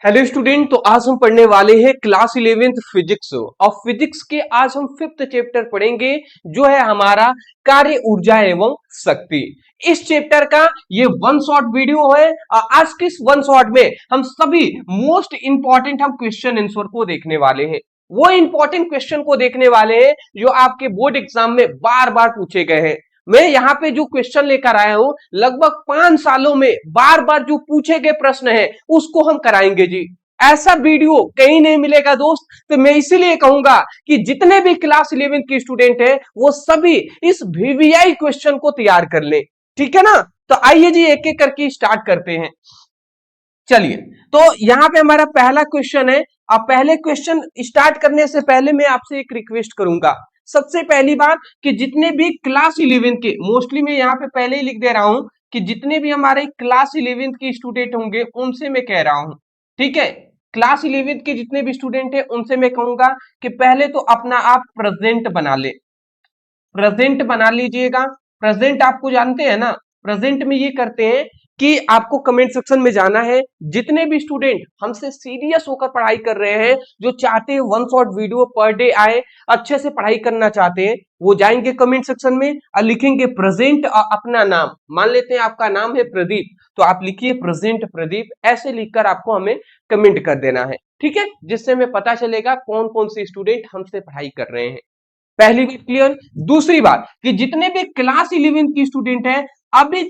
Hello student. तो आज हम पढ़ने वाले हैं क्लास 11th फिजिक्स और फिजिक्स के आज हम 5th चैप्टर पढ़ेंगे जो है हमारा कार्य ऊर्जा एवं शक्ति। इस चैप्टर का ये वन शॉट वीडियो है और आज के इस वन शॉट में हम सभी मोस्ट इंपॉर्टेंट हम क्वेश्चन आंसर को देखने वाले हैं। वो इंपॉर्टेंट क्वेश्चन को देखने वाले हैं जो आपके बोर्ड एग्जाम में बार बार पूछे गए हैं। मैं यहाँ पे जो क्वेश्चन लेकर आया हूं लगभग 5 सालों में बार बार जो पूछे गए प्रश्न है उसको हम कराएंगे जी। ऐसा वीडियो कहीं नहीं मिलेगा दोस्त। तो मैं इसीलिए कहूंगा कि जितने भी क्लास 11 के स्टूडेंट हैं वो सभी इस वीवीआई क्वेश्चन को तैयार कर ले, ठीक है ना। तो आइए जी एक एक करके स्टार्ट करते हैं। चलिए, तो यहाँ पे हमारा पहला क्वेश्चन है। अब पहले क्वेश्चन स्टार्ट करने से पहले मैं आपसे एक रिक्वेस्ट करूंगा। सबसे पहली बात कि जितने भी क्लास 11 के, मोस्टली मैं यहाँ पे पहले ही लिख दे रहा हूं कि जितने भी हमारे क्लास 11 के स्टूडेंट होंगे उनसे मैं कह रहा हूं, ठीक है। क्लास 11 के जितने भी स्टूडेंट है उनसे मैं कहूंगा कि पहले तो अपना आप प्रेजेंट बना ले, प्रेजेंट बना लीजिएगा। प्रेजेंट आपको जानते हैं ना, प्रेजेंट में ये करते हैं कि आपको कमेंट सेक्शन में जाना है। जितने भी स्टूडेंट हमसे सीरियस होकर पढ़ाई कर रहे हैं, जो चाहते हैं one shot video per day आए, अच्छे से पढ़ाई करना चाहते हैं, वो जाएंगे कमेंट सेक्शन में और लिखेंगे प्रेजेंट और अपना नाम। मान लेते हैं आपका नाम है प्रदीप, तो आप लिखिए प्रेजेंट प्रदीप, ऐसे लिखकर आपको हमें कमेंट कर देना है, ठीक है, जिससे हमें पता चलेगा कौन कौन से स्टूडेंट हमसे पढ़ाई कर रहे हैं। पहली बात क्लियर। दूसरी बात कि जितने भी क्लास 11 की स्टूडेंट हैं अभी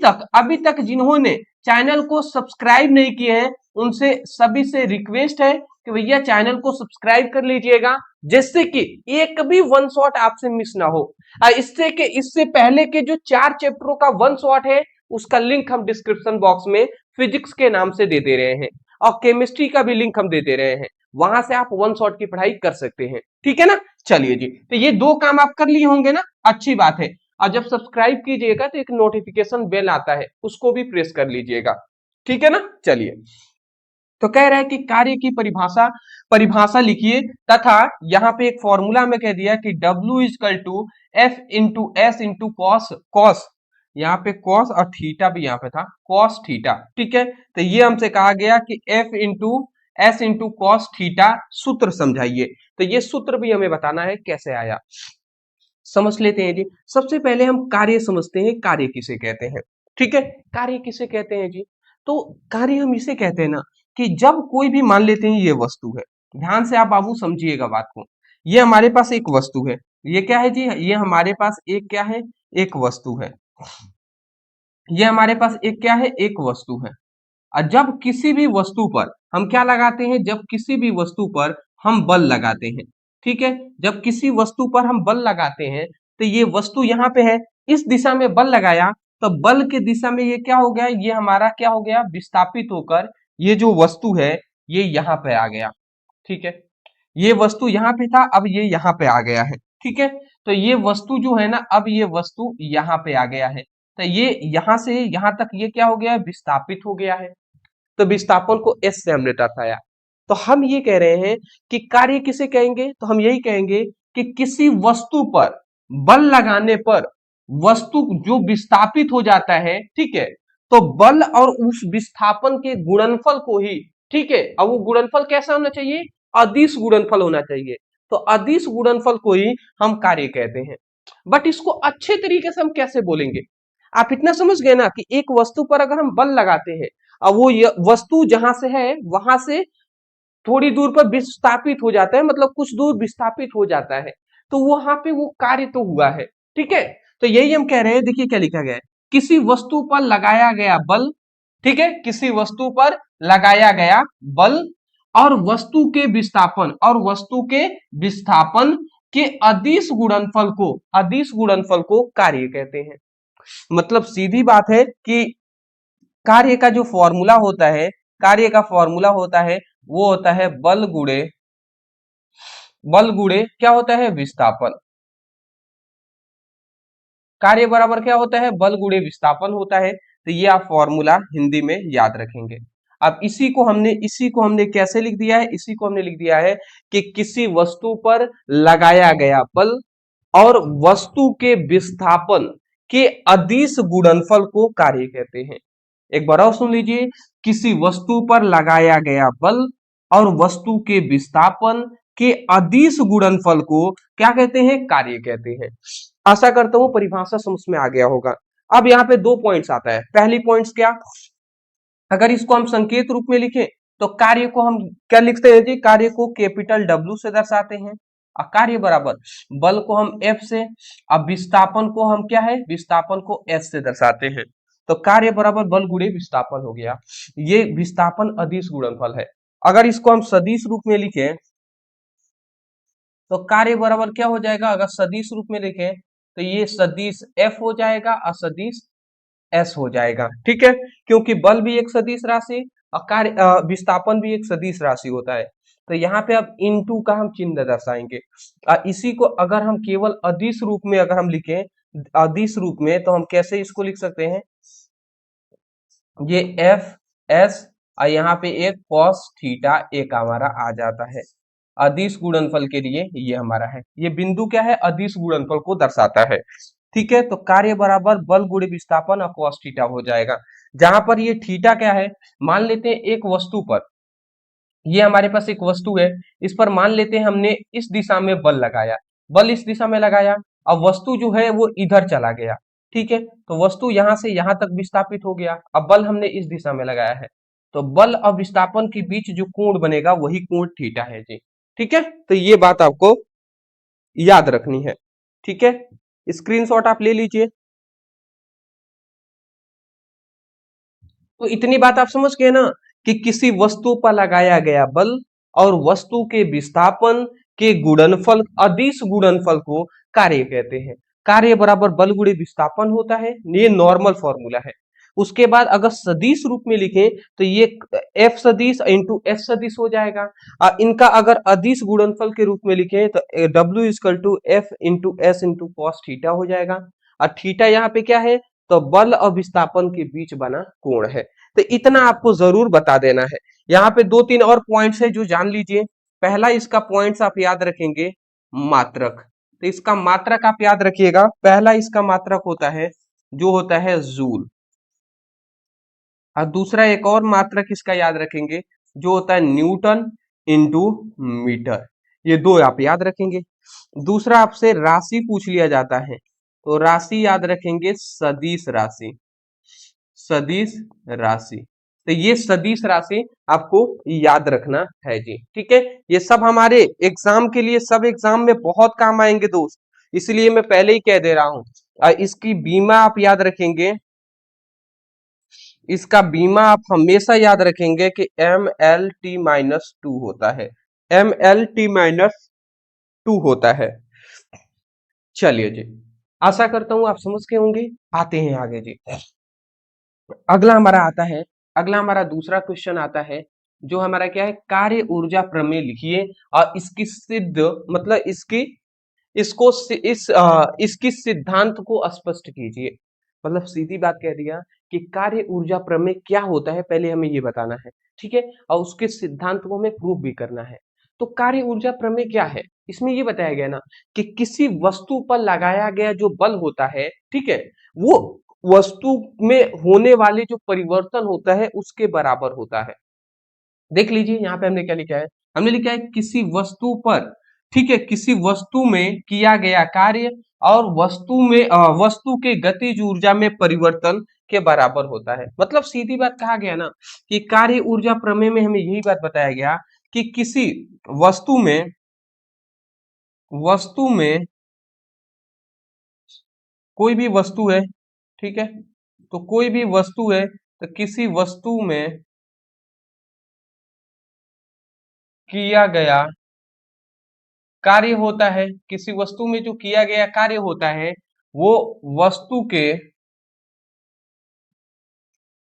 तक जिन्होंने चैनल को सब्सक्राइब नहीं किए हैं उनसे सभी से रिक्वेस्ट है कि भैया चैनल को सब्सक्राइब कर लीजिएगा, जिससे कि एक भी वन शॉट आपसे मिस ना हो। इससे पहले के जो 4 चैप्टरों का वन शॉट है उसका लिंक हम डिस्क्रिप्शन बॉक्स में फिजिक्स के नाम से दे दे रहे हैं और केमिस्ट्री का भी लिंक हम दे दे रहे हैं, वहां से आप वन शॉट की पढ़ाई कर सकते हैं, ठीक है ना। चलिए जी, तो ये 2 काम आप कर लिए होंगे ना, अच्छी बात है। और जब सब्सक्राइब कीजिएगा तो एक नोटिफिकेशन बेल आता है, उसको भी प्रेस कर लीजिएगा, ठीक है ना। चलिए, तो कह रहा है कि कार्य की परिभाषा परिभाषा लिखिए तथा यहाँ पे एक फॉर्मूला में कह दिया कि W is equal to F into s into cos, cos यहाँ पे कॉस और थीटा भी यहाँ पे था, कॉस थीटा, ठीक है। तो ये हमसे कहा गया कि F into s into cos theta सूत्र समझाइए। तो ये सूत्र भी हमें बताना है कैसे आया, समझ लेते हैं जी। सबसे पहले हम कार्य समझते हैं, कार्य किसे कहते हैं, ठीक है। कार्य किसे कहते हैं जी, तो कार्य हम इसे कहते हैं ना कि जब कोई भी, मान लेते हैं ये वस्तु है, ध्यान से आप बाबू समझिएगा बात को। ये हमारे पास एक वस्तु है, ये क्या है जी, ये हमारे पास एक क्या है, एक वस्तु है। ये हमारे पास एक क्या है, एक वस्तु है। और जब किसी भी वस्तु पर हम क्या लगाते हैं, जब किसी भी वस्तु पर हम बल लगाते हैं, ठीक है, जब किसी वस्तु पर हम बल लगाते हैं तो ये वस्तु यहाँ पे है, इस दिशा में बल लगाया तो बल के दिशा में ये क्या हो गया, ये हमारा क्या हो गया, विस्थापित होकर ये जो वस्तु है ये यहाँ पे आ गया, ठीक है। ये वस्तु यहाँ पे था, अब ये यहाँ पे आ गया है, ठीक है। तो ये वस्तु जो है ना, अब ये वस्तु यहाँ पे आ गया है, तो ये यहाँ से यहाँ तक ये क्या हो गया, विस्थापित हो गया है। तो विस्थापन को एस से हमने दर्शाया। तो हम ये कह रहे हैं कि कार्य किसे कहेंगे, तो हम यही कहेंगे कि किसी वस्तु पर बल लगाने पर वस्तु जो विस्थापित हो जाता है, ठीक है, तो बल और उस विस्थापन के गुणनफल को ही, ठीक है, अब वो गुणनफल कैसा होना चाहिए, अदिश गुणनफल होना चाहिए। तो अदिश गुणनफल को ही हम कार्य कहते हैं। बट इसको अच्छे तरीके से हम कैसे बोलेंगे, आप इतना समझ गए ना कि एक वस्तु पर अगर हम बल लगाते हैं और वो वस्तु जहां से है वहां से थोड़ी दूर पर विस्थापित हो जाता है, मतलब कुछ दूर विस्थापित हो जाता है, तो वहां पे वो कार्य तो हुआ है, ठीक है। तो यही हम कह रहे हैं, देखिए क्या लिखा गया है, किसी वस्तु पर लगाया गया बल, ठीक है, किसी वस्तु पर लगाया गया बल और वस्तु के विस्थापन, और वस्तु के विस्थापन के अदिश गुणनफल को कार्य कहते हैं। मतलब सीधी बात है कि कार्य का जो फॉर्मूला होता है, कार्य का फॉर्मूला होता है वो होता है बल गुणे क्या होता है, विस्थापन। कार्य बराबर क्या होता है, बल गुणे विस्थापन होता है। तो ये आप फॉर्मूला हिंदी में याद रखेंगे। अब इसी को हमने कैसे लिख दिया है, इसी को हमने लिख दिया है कि किसी वस्तु पर लगाया गया बल और वस्तु के विस्थापन के अदिश गुणनफल को कार्य कहते हैं। एक बार और सुन लीजिए, किसी वस्तु पर लगाया गया बल और वस्तु के विस्थापन के अदिश गुणनफल को क्या कहते हैं, कार्य कहते हैं। आशा करता हूं परिभाषा समझ में आ गया होगा। अब यहाँ पे दो पॉइंट्स आता है। पहली पॉइंट्स क्या, अगर इसको हम संकेत रूप में लिखें तो कार्य को हम क्या लिखते हैं जी, कार्य को कैपिटल W से दर्शाते हैं, और कार्य बराबर बल को हम F से, अब विस्थापन को हम क्या है, विस्थापन को S से दर्शाते हैं। तो कार्य बराबर बल गुणे विस्थापन हो गया। ये विस्थापन अदिश गुणनफल है। अगर इसको हम सदिश रूप में लिखें तो कार्य बराबर क्या हो जाएगा, अगर सदिश रूप में लिखें तो ये सदिश F हो जाएगा और सदिश S हो जाएगा। ठीक है, क्योंकि बल भी एक सदिश राशि और कार्य विस्थापन भी एक सदिश राशि होता है। तो यहाँ पे अब इनटू का हम चिन्ह दर्शाएंगे। इसी को अगर हम केवल अदिश रूप में अगर हम लिखें, अदिश रूप में, तो हम कैसे इसको लिख सकते हैं, ये एफ एस और यहाँ पे एक cos थीटा एक हमारा आ जाता है। अदिश गुणनफल के लिए ये हमारा है, ये बिंदु क्या है, अदिश गुणनफल को दर्शाता है। ठीक है, तो कार्य बराबर बल गुणे विस्थापन और cos थीटा हो जाएगा। जहां पर ये थीटा क्या है, मान लेते हैं एक वस्तु पर, ये हमारे पास एक वस्तु है, इस पर मान लेते हैं हमने इस दिशा में बल लगाया, बल इस दिशा में लगाया, अब वस्तु जो है वो इधर चला गया। ठीक है, तो वस्तु यहां से यहां तक विस्थापित हो गया, अब बल हमने इस दिशा में लगाया है, तो बल और विस्थापन के बीच जो कोण बनेगा वही कोण थीटा है जी। ठीक है, तो ये बात आपको याद रखनी है। ठीक है, स्क्रीनशॉट आप ले लीजिए। तो इतनी बात आप समझ गए ना, कि किसी वस्तु पर लगाया गया बल और वस्तु के विस्थापन के गुणनफल, अदिश गुणनफल को कार्य कहते हैं। कार्य बराबर बल गुणे विस्थापन होता है, ये नॉर्मल फॉर्मूला है। उसके बाद अगर सदिश रूप में लिखें तो ये F सदिश इंटू S सदिश हो जाएगा। इनका अगर अदिश गुणनफल के रूप में लिखें तो W is equal to F into S into cos theta हो जाएगा। और थीटा यहाँ पे क्या है, तो बल और विस्थापन के बीच बना कोण है। तो इतना आपको जरूर बता देना है। यहाँ पे दो तीन और पॉइंट्स है जो जान लीजिए। पहला इसका पॉइंट्स आप याद रखेंगे, मात्रक। तो इसका मात्रक आप याद रखिएगा, पहला इसका मात्रक होता है जो होता है जूल, और दूसरा एक और मात्रक इसका याद रखेंगे जो होता है न्यूटन इंटू मीटर। ये दो आप याद रखेंगे। दूसरा आपसे राशि पूछ लिया जाता है, तो राशि याद रखेंगे सदिश राशि, सदिश राशि। तो ये सदिश राशि आपको याद रखना है जी। ठीक है, ये सब हमारे एग्जाम के लिए, सब एग्जाम में बहुत काम आएंगे दोस्त, इसलिए मैं पहले ही कह दे रहा हूं। इसकी बीमा आप याद रखेंगे, इसका बीमा आप हमेशा याद रखेंगे कि MLT-2 होता है, MLT-2 होता है। चलिए जी, आशा करता हूं आप समझ के होंगे। आते हैं आगे जी। अगला हमारा आता है, अगला हमारा दूसरा क्वेश्चन आता है, जो हमारा क्या है, कार्य ऊर्जा प्रमेय लिखिए और इसकी सिद्ध, मतलब इसकी, इसको इसकी सिद्धांत को स्पष्ट कीजिए। मतलब सीधी बात कह दिया कि कार्य ऊर्जा प्रमेय क्या होता है, पहले हमें ये बताना है। ठीक है, और उसके सिद्धांत को हमें प्रूव भी करना है। तो कार्य ऊर्जा प्रमेय क्या है, इसमें ये बताया गया ना कि किसी वस्तु पर लगाया गया जो बल होता है, ठीक है, वो वस्तु में होने वाले जो परिवर्तन होता है उसके बराबर होता है। देख लीजिए यहाँ पे हमने क्या लिखा है, हमने लिखा है किसी वस्तु पर, ठीक है, किसी वस्तु में किया गया कार्य और वस्तु में वस्तु के गतिज ऊर्जा में परिवर्तन के बराबर होता है। मतलब सीधी बात कहा गया ना कि कार्य ऊर्जा प्रमेय में हमें यही बात बताया गया कि किसी वस्तु में, वस्तु में कोई भी वस्तु है, ठीक है, तो कोई भी वस्तु है, तो किसी वस्तु में किया गया कार्य होता है, किसी वस्तु में जो किया गया कार्य होता है वो वस्तु के,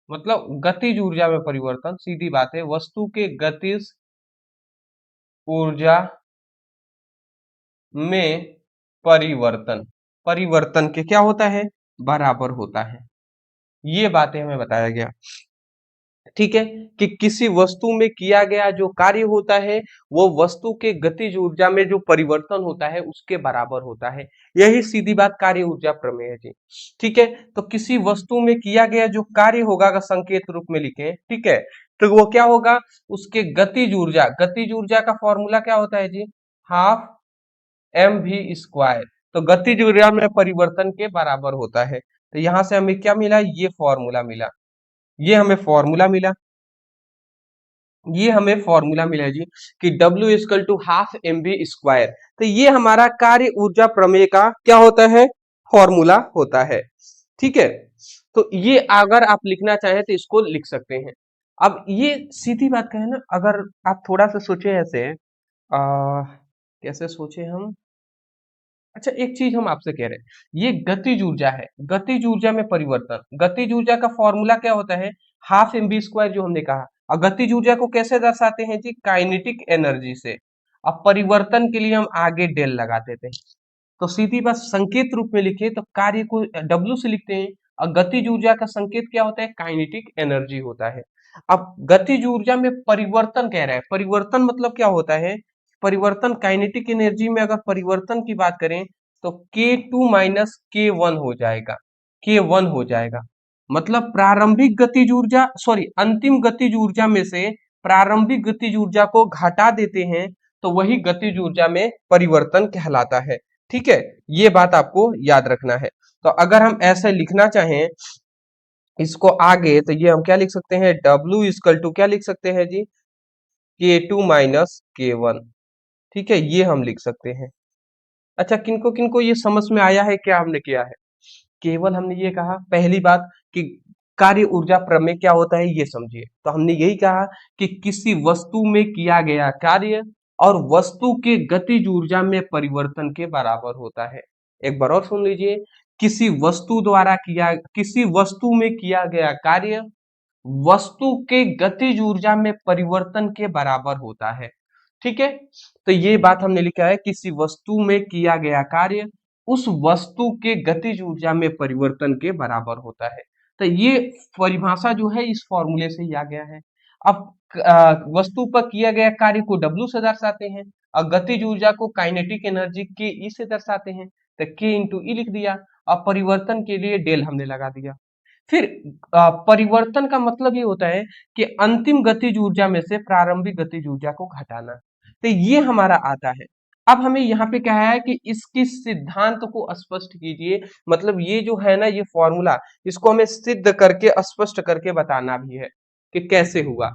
मतलब गतिज ऊर्जा में परिवर्तन, सीधी बात है, वस्तु के गतिज ऊर्जा में परिवर्तन, परिवर्तन के क्या होता है, बराबर होता है। ये बातें हमें बताया गया। ठीक है, कि किसी वस्तु में किया गया जो कार्य होता है वो वस्तु के गतिज ऊर्जा में जो परिवर्तन होता है उसके बराबर होता है। यही सीधी बात कार्य ऊर्जा प्रमेय है जी। ठीक है, तो किसी वस्तु में किया गया जो कार्य होगा, अगर संकेत रूप में लिखें, ठीक है, तो वो क्या होगा, उसके गतिज ऊर्जा का फॉर्मूला क्या होता है जी, हाफ mv²। तो गतिज ऊर्जा में परिवर्तन के बराबर होता है। तो यहां से हमें क्या मिला, ये फॉर्मूला मिला, ये हमें फॉर्मूला मिला, ये हमें फॉर्मूला मिला जी कि W equal to half mv²। तो ये हमारा कार्य ऊर्जा प्रमेय का क्या होता है, फॉर्मूला होता है। ठीक है, तो ये अगर आप लिखना चाहें तो इसको लिख सकते हैं। अब ये सीधी बात कहें ना, अगर आप थोड़ा सा सोचे ऐसे, कैसे सोचे हम, अच्छा एक चीज हम आपसे कह रहे हैं, ये गतिज ऊर्जा है, गतिज ऊर्जा में परिवर्तन, गतिज ऊर्जा का फॉर्मूला क्या होता है, हाफ mv² जो हमने कहा। और गतिज ऊर्जा को कैसे दर्शाते हैं जी, काइनेटिक एनर्जी से। अब परिवर्तन के लिए हम आगे डेल लगाते थे। तो सीधी बात संकेत रूप में लिखे तो कार्य को W से लिखते हैं, और गतिज ऊर्जा का संकेत क्या होता है, काइनेटिक एनर्जी होता है। अब गतिज ऊर्जा में परिवर्तन कह रहा है, परिवर्तन मतलब क्या होता है, परिवर्तन काइनेटिक एनर्जी में अगर परिवर्तन की बात करें तो K2 माइनस K1 हो जाएगा, K1 हो जाएगा। मतलब प्रारंभिक गतिज ऊर्जा, सॉरी अंतिम गतिज ऊर्जा में से प्रारंभिक गतिज ऊर्जा को घटा देते हैं तो वही गतिज ऊर्जा में परिवर्तन कहलाता है। ठीक है, ये बात आपको याद रखना है। तो अगर हम ऐसे लिखना चाहें इसको आगे, तो ये हम क्या लिख सकते हैं, W इक्वल टू क्या लिख सकते हैं जी, K2 माइनस K1। ठीक है, ये हम लिख सकते हैं। अच्छा, किनको किनको ये समझ में आया है क्या हमने किया है, केवल हमने ये कहा पहली बात कि कार्य ऊर्जा प्रमेय क्या होता है ये समझिए। तो हमने यही कहा कि किसी वस्तु में किया गया कार्य और वस्तु के गतिज ऊर्जा में परिवर्तन के बराबर होता है। एक बार और सुन लीजिए, किसी वस्तु में किया गया कार्य वस्तु के गतिज ऊर्जा में परिवर्तन के बराबर होता है। ठीक है, तो ये बात हमने लिखा है, किसी वस्तु में किया गया कार्य उस वस्तु के गतिज ऊर्जा में परिवर्तन के बराबर होता है। तो ये परिभाषा जो है इस फॉर्मूले से ही आ गया है। अब वस्तु पर किया गया कार्य को W से दर्शाते हैं और गतिज ऊर्जा को काइनेटिक एनर्जी के E से दर्शाते हैं, तो K इंटू ई लिख दिया। अब परिवर्तन के लिए डेल हमने लगा दिया। फिर परिवर्तन का मतलब ये होता है कि अंतिम गतिज ऊर्जा में से प्रारंभिक गतिज ऊर्जा को घटाना। तो ये हमारा आता है। अब हमें यहाँ पे क्या है कि इसकी सिद्धांत को स्पष्ट कीजिए, मतलब ये जो है ना ये फॉर्मूला, इसको हमें सिद्ध करके स्पष्ट करके बताना भी है कि कैसे हुआ।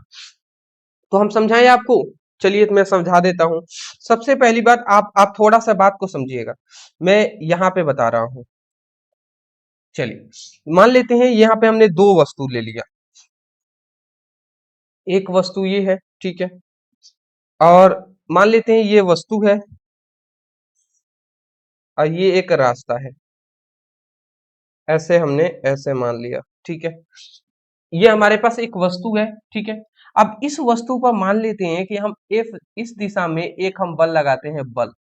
तो हम समझाएं आपको, चलिए तो मैं समझा देता हूं। सबसे पहली बात, आप थोड़ा सा बात को समझिएगा, मैं यहाँ पे बता रहा हूं। चलिए मान लेते हैं यहाँ पे हमने दो वस्तु ले लिया, एक वस्तु ये है, ठीक है, और मान लेते हैं ये वस्तु है और ये एक रास्ता है, ऐसे हमने ऐसे मान लिया। ठीक है, ये हमारे पास एक वस्तु है। ठीक है, अब इस वस्तु पर मान लेते हैं कि हम F इस दिशा में एक हम बल लगाते हैं, बल।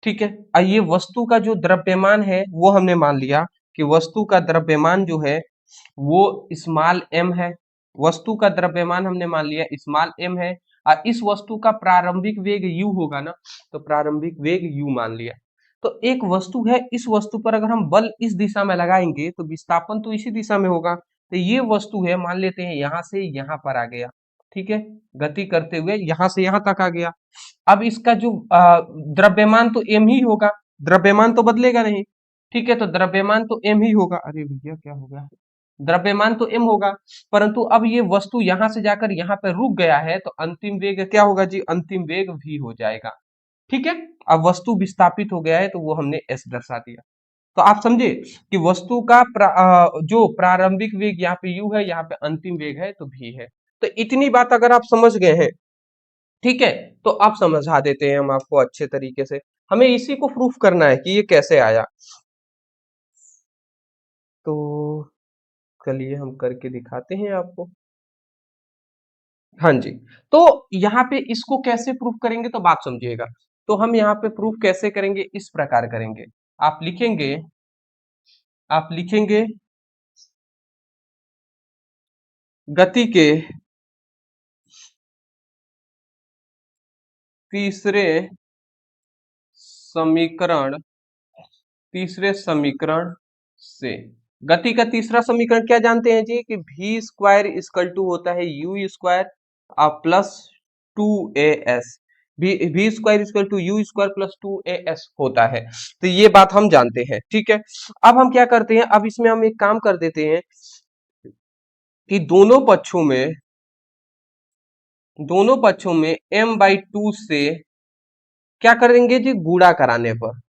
ठीक है, और ये वस्तु का जो द्रव्यमान है वो हमने मान लिया कि वस्तु का द्रव्यमान जो है वो स्मॉल m है। वस्तु का द्रव्यमान हमने मान लिया स्मॉल m है, और इस वस्तु का प्रारंभिक वेग u होगा ना, तो प्रारंभिक वेग u मान लिया। तो एक वस्तु है, इस वस्तु पर अगर हम बल इस दिशा में लगाएंगे तो विस्थापन तो इसी दिशा में होगा। तो ये वस्तु है, मान लेते हैं यहाँ से यहाँ पर आ गया। ठीक है, गति करते हुए यहाँ से यहाँ तक आ गया। अब इसका जो द्रव्यमान तो m ही होगा, द्रव्यमान तो बदलेगा नहीं। ठीक है, तो द्रव्यमान तो m ही होगा। अरे भैया क्या हो गया, द्रव्यमान तो m होगा, परंतु अब ये वस्तु यहां से जाकर यहाँ पे रुक गया है तो अंतिम वेग क्या होगा जी, अंतिम वेग v हो जाएगा। ठीक है, अब वस्तु विस्थापित हो गया है तो वो हमने s दर्शा दिया। तो आप समझे कि वस्तु का जो प्रारंभिक वेग यहाँ पे u है, यहाँ पे अंतिम वेग है तो v है। तो इतनी बात अगर आप समझ गए हैं, ठीक है, तो आप समझा देते हैं हम आपको अच्छे तरीके से। हमें इसी को प्रूफ करना है कि ये कैसे आया। तो चलिए हम करके दिखाते हैं आपको। हाँ जी, तो यहाँ पे इसको कैसे प्रूफ करेंगे तो बात समझिएगा। तो हम यहाँ पे प्रूफ कैसे करेंगे, इस प्रकार करेंगे। आप लिखेंगे आप लिखेंगे गति के तीसरे समीकरण तीसरे समीकरण से, गति का तीसरा समीकरण क्या जानते हैं जी कि v² इक्वल टू होता है u²। Plus 2as, v square equal to u square plus 2as होता है। तो ये बात हम जानते हैं, ठीक है। अब हम क्या करते हैं, अब इसमें हम एक काम कर देते हैं कि दोनों पक्षों में m/2 से क्या करेंगे जी, गुणा कराने पर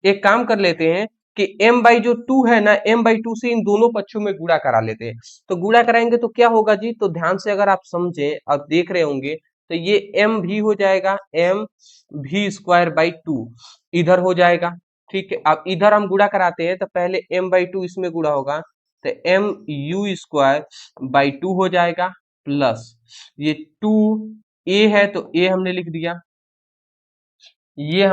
एक काम कर लेते हैं कि m/2 है ना, m/2 से इन दोनों पक्षों में गुणा करा लेते हैं। तो गुणा कराएंगे तो क्या होगा जी, तो ध्यान से अगर आप समझें, आप देख रहे होंगे, तो ये m भी हो जाएगा, mv²/2 इधर हो जाएगा, ठीक है। अब इधर हम गुणा कराते हैं तो पहले m/2 इसमें गुणा होगा, तो mu²/2 हो जाएगा, प्लस ये 2a है तो a हमने लिख दिया, ये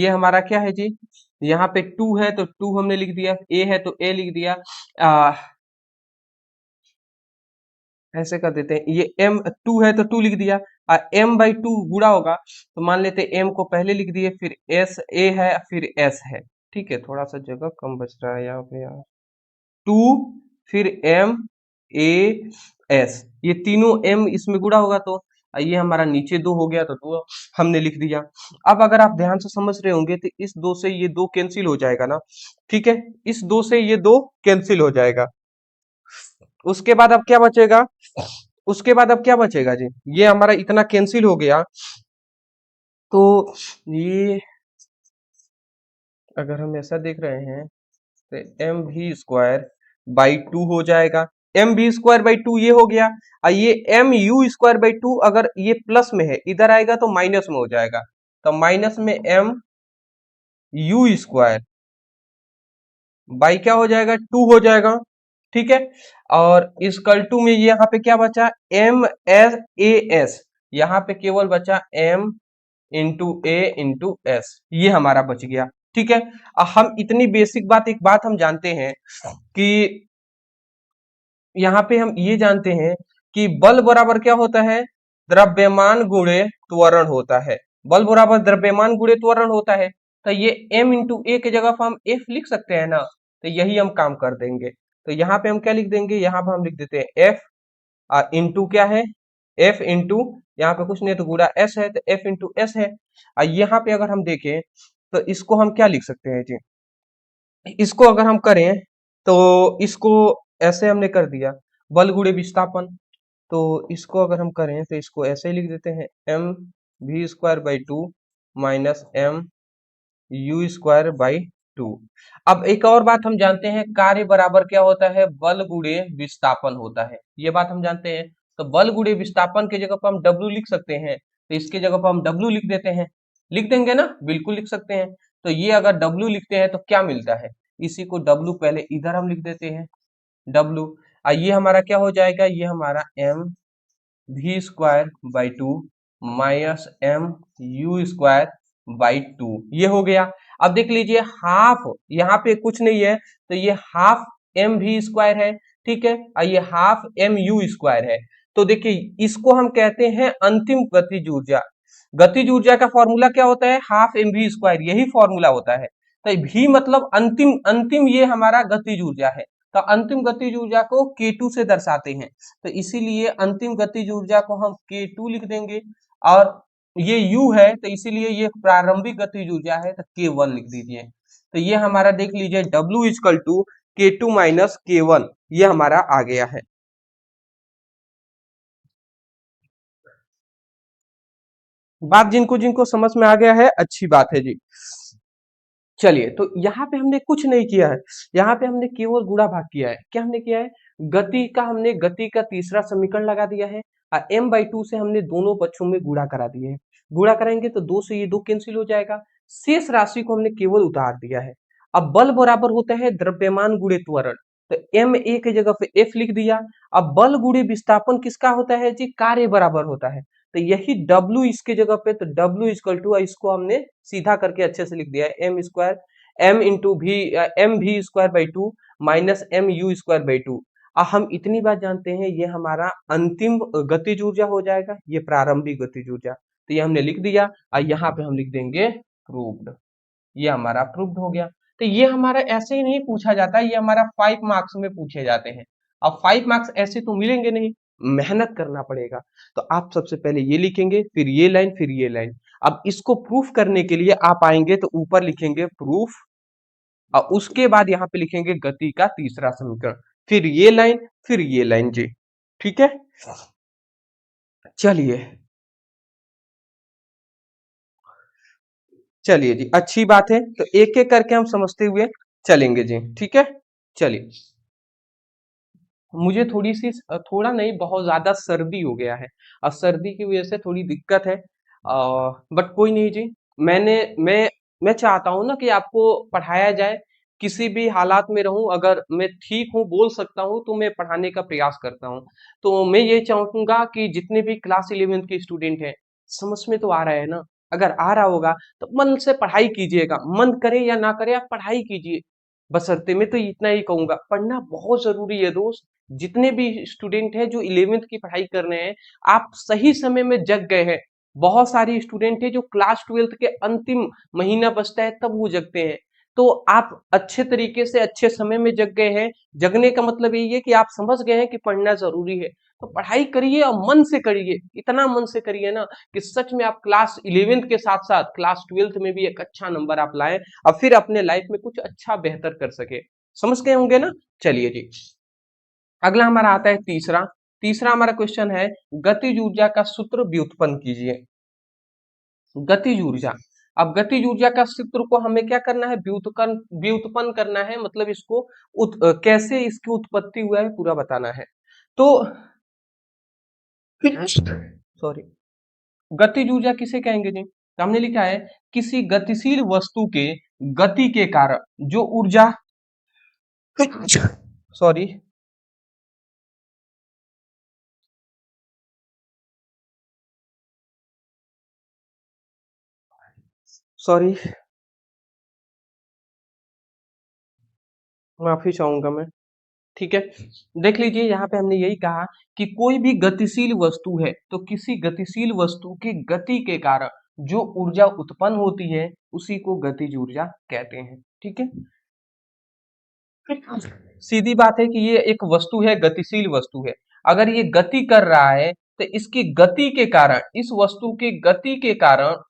हमारा क्या है जी, यहाँ पे 2 है तो 2 हमने लिख दिया, a है तो a लिख दिया। आ, ऐसे कर देते हैं, ये m 2 है तो 2 लिख दिया, m/2 गुणा होगा तो मान लेते हैं m को पहले लिख दिए, फिर s a है, फिर s है, ठीक है। थोड़ा सा जगह कम बच रहा है यहाँ पे यार, 2 फिर m a s, ये तीनों m इसमें गुणा होगा तो ये हमारा नीचे 2 हो गया तो 2 हमने लिख दिया। अब अगर आप ध्यान से समझ रहे होंगे तो इस 2 से ये 2 कैंसिल हो जाएगा ना, ठीक है, इस 2 से ये 2 कैंसिल हो जाएगा। उसके बाद अब क्या बचेगा, जी, ये हमारा इतना कैंसिल हो गया, तो ये अगर हम ऐसा देख रहे हैं तो mv²/2 हो जाएगा, mv²/2 ये हो गया। और ये mu²/2 अगर ये प्लस में है, इधर आएगा तो माइनस में हो जाएगा, तो माइनस में mu² बाई क्या हो जाएगा, 2 हो जाएगा, ठीक है। और इस कल टू में ये यहाँ पे क्या बचा, m/s, यहाँ पे केवल बचा m/a/s, ये हमारा बच गया, ठीक है। हम इतनी बेसिक बात, एक बात हम जानते हैं कि यहाँ पे हम ये जानते हैं कि बल बराबर क्या होता है, द्रव्यमान गुणे त्वरण होता है। बल बराबर द्रव्यमान गुणे त्वरण होता है, तो ये m/a की जगह पर हम f लिख सकते हैं ना, तो यही हम काम कर देंगे। तो यहाँ पे हम क्या लिख देंगे, यहाँ पे हम लिख देते हैं f इंटू क्या है, f इंटू यहाँ पे कुछ नहीं तो गुणा s है, तो f इंटू s है। यहाँ पे अगर हम देखें तो इसको हम क्या लिख सकते हैं जी, इसको अगर हम करें तो इसको ऐसे हमने कर दिया, बल गुणे विस्थापन, तो इसको अगर हम करें तो इसको ऐसे ही लिख देते हैं, mv²/2 माइनस mu²/2। अब एक और बात हम जानते हैं, कार्य बराबर क्या होता है, बल गुणे विस्थापन होता है, ये बात हम जानते हैं। तो बल गुणे विस्थापन की जगह पर हम W लिख सकते हैं, तो इसके जगह पर हम W लिख देते हैं, लिख देंगे ना, बिल्कुल लिख सकते हैं। तो ये अगर W लिखते हैं तो क्या मिलता है, इसी को W पहले इधर हम लिख देते हैं, W, ये हमारा क्या हो जाएगा, ये हमारा mv²/2 माइनस mu²/2 ये हो गया। अब देख लीजिए हाफ, यहाँ पे कुछ नहीं है तो ये हाफ mv² है, ठीक है, और ये हाफ mu² है। तो देखिए इसको हम कहते हैं अंतिम गतिज ऊर्जा। गतिज ऊर्जा का फॉर्मूला क्या होता है, हाफ mv², यही फॉर्मूला होता है। तो v मतलब अंतिम, ये हमारा गतिज ऊर्जा है। तो अंतिम गतिज ऊर्जा को K2 से दर्शाते हैं, तो इसीलिए अंतिम गतिज ऊर्जा को हम K2 लिख देंगे। और ये U है तो इसीलिए ये प्रारंभिक गतिज ऊर्जा है, तो K1 लिख दीजिए। तो ये हमारा देख लीजिए W equal to K2 minus K1, ये हमारा आ गया है। बात जिनको जिनको समझ में आ गया है अच्छी बात है जी। चलिए, तो यहाँ पे हमने कुछ नहीं किया है, यहाँ पे हमने केवल गुणा भाग किया है। क्या हमने किया है, हमने गति का तीसरा समीकरण लगा दिया है, और m/2 से हमने दोनों पक्षों में गुणा करा दिए हैं। गुणा कराएंगे तो 2 से ये 2 कैंसिल हो जाएगा, शेष राशि को हमने केवल उतार दिया है। अब बल बराबर होता है द्रव्यमान गुणे त्वरण, तो ma की जगह पे f लिख दिया। अब बल गुणे विस्थापन किसका होता है जी, कार्य बराबर होता है, तो यही W इसके जगह पे, तो W इक्वल टू, इसको हमने सीधा करके अच्छे से लिख दिया है, mv²/2 माइनस mu²/2। हम इतनी बात जानते हैं, ये हमारा अंतिम गतिज ऊर्जा हो जाएगा, ये प्रारंभिक गतिज ऊर्जा, तो ये हमने लिख दिया। और यहाँ पे हम लिख देंगे प्रूव्ड, ये हमारा प्रूव्ड हो गया। तो ये हमारा ऐसे ही नहीं पूछा जाता, ये हमारा 5 मार्क्स में पूछे जाते हैं। अब 5 मार्क्स ऐसे तो मिलेंगे नहीं, मेहनत करना पड़ेगा। तो आप सबसे पहले ये लिखेंगे, फिर ये लाइन, फिर ये लाइन। अब इसको प्रूफ करने के लिए आप आएंगे तो ऊपर लिखेंगे प्रूफ, और उसके बाद यहाँ पे लिखेंगे गति का तीसरा समीकरण, फिर ये लाइन, फिर ये लाइन जी। ठीक है, चलिए चलिए जी, अच्छी बात है। तो एक एक करके हम समझते हुए चलेंगे जी। ठीक है, चलिए। मुझे थोड़ी सी, थोड़ा नहीं बहुत ज्यादा सर्दी हो गया है, और सर्दी की वजह से थोड़ी दिक्कत है, बट कोई नहीं जी। मैंने मैं चाहता हूँ ना कि आपको पढ़ाया जाए, किसी भी हालात में रहूं, अगर मैं ठीक हूँ, बोल सकता हूँ, तो मैं पढ़ाने का प्रयास करता हूँ। तो मैं ये चाहूंगा कि जितने भी क्लास 11th के स्टूडेंट हैं, समझ में तो आ रहा है ना? अगर आ रहा होगा तो मन से पढ़ाई कीजिएगा, मन करे या ना करे आप पढ़ाई कीजिए। बशर्ते मैं तो इतना ही कहूंगा, पढ़ना बहुत जरूरी है दोस्त। जितने भी स्टूडेंट हैं जो 11th की पढ़ाई कर रहे हैं, आप सही समय में जग गए हैं। बहुत सारे स्टूडेंट हैं जो क्लास 12th के अंतिम महीना बचता है तब वो जगते हैं। तो आप अच्छे तरीके से अच्छे समय में जग गए हैं। जगने का मतलब यही है कि आप समझ गए हैं कि पढ़ना जरूरी है। तो पढ़ाई करिए और मन से करिए, इतना मन से करिए ना कि सच में आप क्लास 11th के साथ साथ क्लास 12th में भी एक अच्छा नंबर आप लाएं, और फिर अपने लाइफ में कुछ अच्छा बेहतर कर सके। समझ गए होंगे ना? चलिए जी, अगला हमारा आता है तीसरा। तीसरा हमारा क्वेश्चन है, गतिज ऊर्जा का सूत्र व्युत्पन्न कीजिए। गतिज ऊर्जा, अब गतिज ऊर्जा का सूत्र को हमें क्या करना है? व्युत्पन्न करना है, मतलब इसको कैसे इसकी उत्पत्ति हुआ है पूरा बताना है। तो सॉरी, गतिज ऊर्जा किसे कहेंगे जी? तो हमने लिखा है, किसी गतिशील वस्तु के गति के कारण जो ऊर्जा, सॉरी सॉरी, माफी चाहूंगा मैं। ठीक है, देख लीजिए यहाँ पे हमने यही कहा कि कोई भी गतिशील वस्तु है, तो किसी गतिशील वस्तु की गति के कारण जो ऊर्जा उत्पन्न होती है उसी को गतिज ऊर्जा कहते हैं। ठीक है, सीधी बात है कि ये एक वस्तु है, गतिशील वस्तु है। अगर ये गति कर रहा है तो इसकी गति के कारण, इस वस्तु की गति के कारण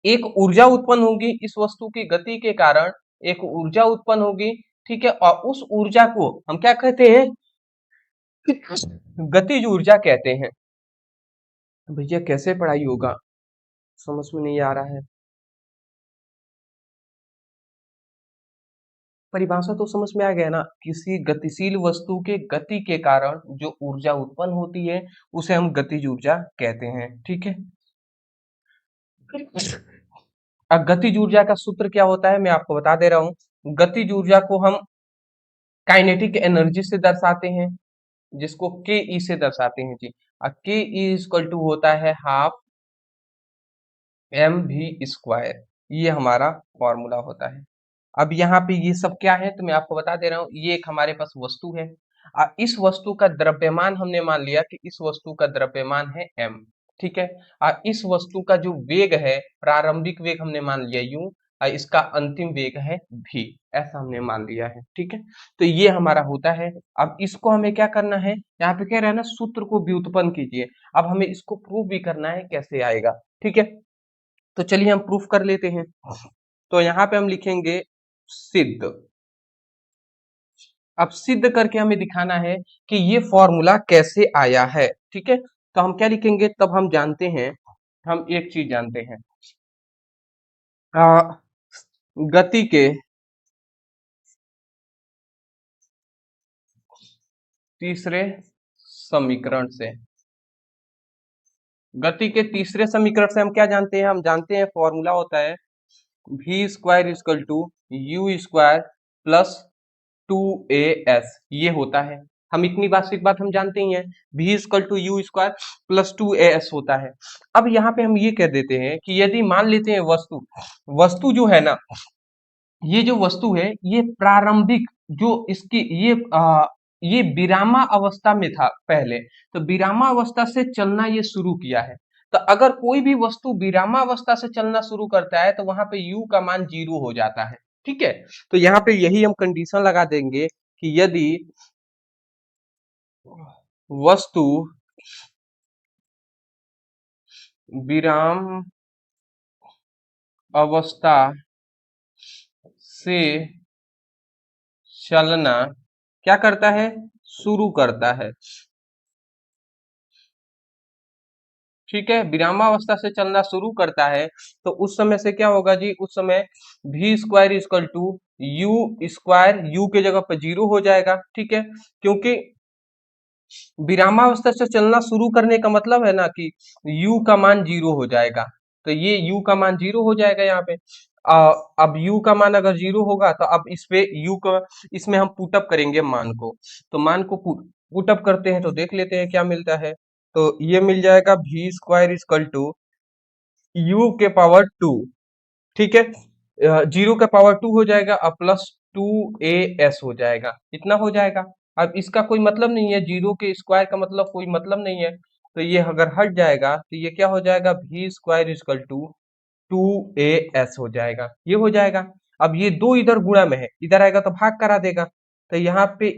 एक ऊर्जा उत्पन्न होगी। इस वस्तु की गति के कारण एक ऊर्जा उत्पन्न होगी। ठीक है, और उस ऊर्जा को हम क्या कहते हैं? गतिज ऊर्जा कहते हैं। भैया कैसे पढ़ाई होगा, समझ में नहीं आ रहा है। परिभाषा तो समझ में आ गया ना? किसी गतिशील वस्तु के गति के कारण जो ऊर्जा उत्पन्न होती है उसे हम गतिज ऊर्जा कहते हैं। ठीक है, अब गतिज ऊर्जा का सूत्र क्या होता है मैं आपको बता दे रहा हूँ। गतिज ऊर्जा को हम काइनेटिक एनर्जी से दर्शाते हैं, जिसको के ई से दर्शाते हैं जी। के ई इक्वल टू होता है हाफ एम वी स्क्वायर, ये हमारा फॉर्मूला होता है। अब यहाँ पे ये सब क्या है तो मैं आपको बता दे रहा हूँ, ये एक हमारे पास वस्तु है। इस वस्तु का द्रव्यमान हमने मान लिया कि इस वस्तु का द्रव्यमान है m। ठीक है, इस वस्तु का जो वेग है, प्रारंभिक वेग हमने मान लिया u, और इसका अंतिम वेग है v, ऐसा हमने मान लिया है। ठीक है, तो ये हमारा होता है। अब इसको हमें क्या करना है, यहाँ पे कह रहा है ना सूत्र को व्युत्पन्न कीजिए। अब हमें इसको प्रूव भी करना है, कैसे आएगा? ठीक है, तो चलिए हम प्रूफ कर लेते हैं। तो यहाँ पे हम लिखेंगे सिद्ध। अब सिद्ध करके हमें दिखाना है कि ये फॉर्मूला कैसे आया है। ठीक है, तो हम क्या लिखेंगे, तब हम जानते हैं, हम एक चीज जानते हैं, आ, गति के तीसरे समीकरण से, गति के तीसरे समीकरण से हम क्या जानते हैं? हम जानते हैं फॉर्मूला होता है v square is equal to u square plus 2as, ये होता है। हम इतनी बात हम जानते ही हैं, v equal to u square plus 2as होता है। अब यहाँ पे हम ये कह देते हैं कि यदि मान लेते हैं वस्तु, वस्तु जो है ना, ये जो वस्तु है ये प्रारंभिक जो इसकी ये विरामा अवस्था में था पहले, तो विरामा अवस्था से चलना ये शुरू किया है। तो अगर कोई भी वस्तु विरामा अवस्था से चलना शुरू करता है तो वहां पे u का मान 0 हो जाता है। ठीक है, तो यहाँ पे यही हम कंडीशन लगा देंगे कि यदि वस्तु विराम अवस्था से चलना क्या करता है, शुरू करता है। ठीक है, विरामावस्था से चलना शुरू करता है, तो उस समय से क्या होगा जी, उस समय भी square equal to u square, u के जगह पर 0 हो जाएगा। ठीक है, क्योंकि विरामावस्था से चलना शुरू करने का मतलब है ना कि u का मान 0 हो जाएगा, तो ये u का मान 0 हो जाएगा यहाँ पे। अब u का मान अगर 0 होगा तो अब इस पे u का, इसमें हम पुटअप करेंगे मान को, तो मान को पुटअप करते हैं तो देख लेते हैं क्या मिलता है। तो ये मिल जाएगा भी स्क्वायर इक्वल टू यू के पावर 2। ठीक है, 0 का पावर 2 हो जाएगा और प्लस 2as हो जाएगा, इतना हो जाएगा। अब इसका कोई मतलब नहीं है, 0 के स्क्वायर का मतलब कोई मतलब नहीं है, तो ये अगर हट जाएगा तो ये क्या हो जाएगा, भी स्क्वायर इक्वल टू 2as हो जाएगा, ये हो जाएगा। अब ये दो इधर गुणा में है, इधर आएगा तो भाग करा देगा, तो यहाँ पे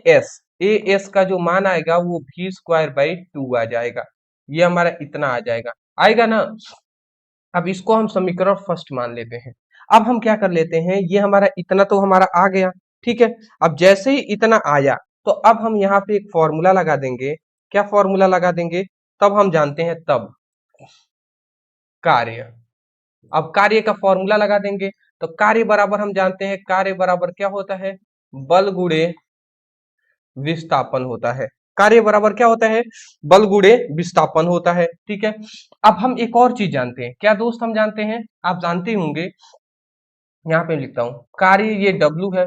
as का जो मान आएगा वो भी स्क्वायर बाई 2 आ जाएगा, ये हमारा इतना आ जाएगा, आएगा ना। अब इसको हम समीकरण फर्स्ट मान लेते हैं। अब हम क्या कर लेते हैं, ये हमारा इतना तो हमारा आ गया। ठीक है, अब जैसे ही इतना आया तो अब हम यहाँ पे एक फॉर्मूला लगा देंगे। क्या फॉर्मूला लगा देंगे, तब हम जानते हैं तब कार्य। अब कार्य का फॉर्मूला लगा देंगे, तो कार्य बराबर हम जानते हैं, कार्य बराबर क्या होता है, बल गुणे विस्थापन होता है। कार्य बराबर क्या होता है, बल गुणे विस्थापन होता है। ठीक है, अब हम एक और चीज जानते हैं, क्या दोस्त हम जानते हैं, आप जानते होंगे, यहाँ पे लिखता हूं, कार्य ये W है।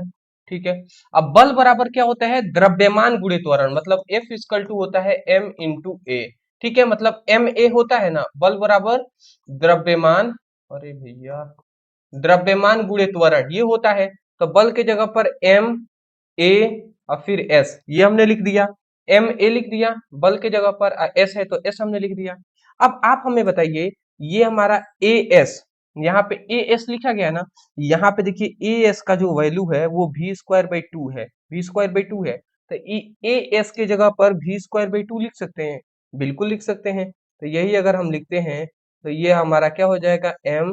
ठीक है, अब बल बराबर क्या होता है, द्रव्यमान गुणे त्वरण, मतलब F इक्वल टू होता है M इंटू ए। ठीक है, मतलब एम ए होता है ना, बल बराबर द्रव्यमान, अरे भैया, द्रव्यमान गुणे त्वरण ये होता है। तो बल के जगह पर एम ए और फिर एस, ये हमने लिख दिया, एम ए लिख दिया, बल के जगह पर एस है तो एस हमने लिख दिया। अब आप हमें बताइए, ये हमारा ए एस, यहाँ पे ए एस लिखा गया ना, यहाँ पे देखिए ए एस का जो वैल्यू है वो भी स्क्वायर बाई 2 है, भी स्क्वायर बाई 2 है, तो ए एस के जगह पर भी स्क्वायर बाई 2 लिख सकते हैं, बिल्कुल लिख सकते हैं। तो यही अगर हम लिखते हैं तो ये हमारा क्या हो जाएगा, एम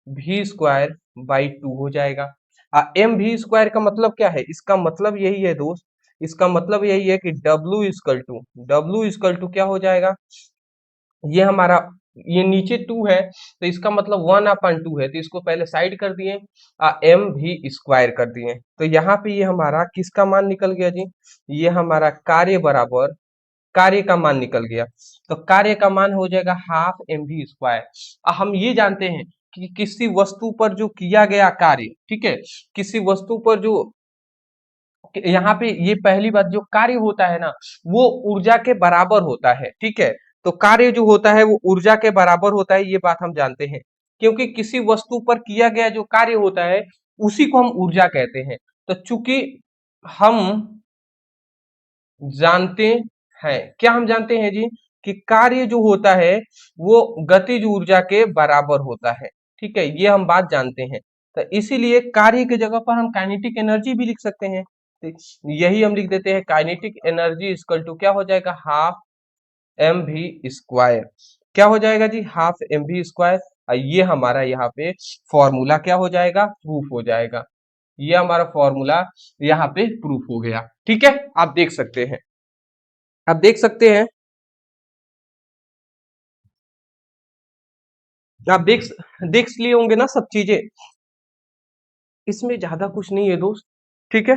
भी स्क्वायर बाई 2 हो जाएगा। एम भी स्क्वायर का मतलब क्या है, इसका मतलब यही है दोस्त, इसका मतलब यही है कि डब्ल्यू इक्वल टू क्या हो जाएगा, ये हमारा, ये नीचे 2 है तो इसका मतलब 1/2 है, तो इसको पहले साइड कर दिए, एम भी स्क्वायर कर दिए, तो यहाँ पे ये हमारा किसका मान निकल गया जी, ये हमारा कार्य बराबर, कार्य का मान निकल गया, तो कार्य का मान हो जाएगा हाफ एम वी स्क्वायर। हम ये जानते हैं कि किसी वस्तु पर जो किया गया कार्य, ठीक है, किसी वस्तु पर जो, यहाँ पे ये पहली बात, जो कार्य होता है ना वो ऊर्जा के बराबर होता है। ठीक है, तो कार्य जो होता है वो ऊर्जा के बराबर होता है, ये बात हम जानते हैं, क्योंकि किसी वस्तु पर किया गया जो कार्य होता है उसी को हम ऊर्जा कहते हैं। तो चूंकि हम जानते हैं, क्या हम जानते हैं जी, कि कार्य जो होता है वो गतिज ऊर्जा के बराबर होता है। ठीक है, ये हम बात जानते हैं, तो इसीलिए कार्य की जगह पर हम काइनेटिक एनर्जी भी लिख सकते हैं, तो यही हम लिख देते हैं, काइनेटिक एनर्जी इक्वल टू क्या हो जाएगा, हाफ एम वी स्क्वायर। क्या हो जाएगा जी, हाफ एम वी स्क्वायर, और ये हमारा यहाँ पे फॉर्मूला क्या हो जाएगा, प्रूफ हो जाएगा, ये हमारा फॉर्मूला यहाँ पे प्रूफ हो गया। ठीक है, आप देख सकते हैं, आप देख सकते हैं, आप देख लिए होंगे ना सब चीजें, इसमें ज्यादा कुछ नहीं है दोस्त। ठीक है,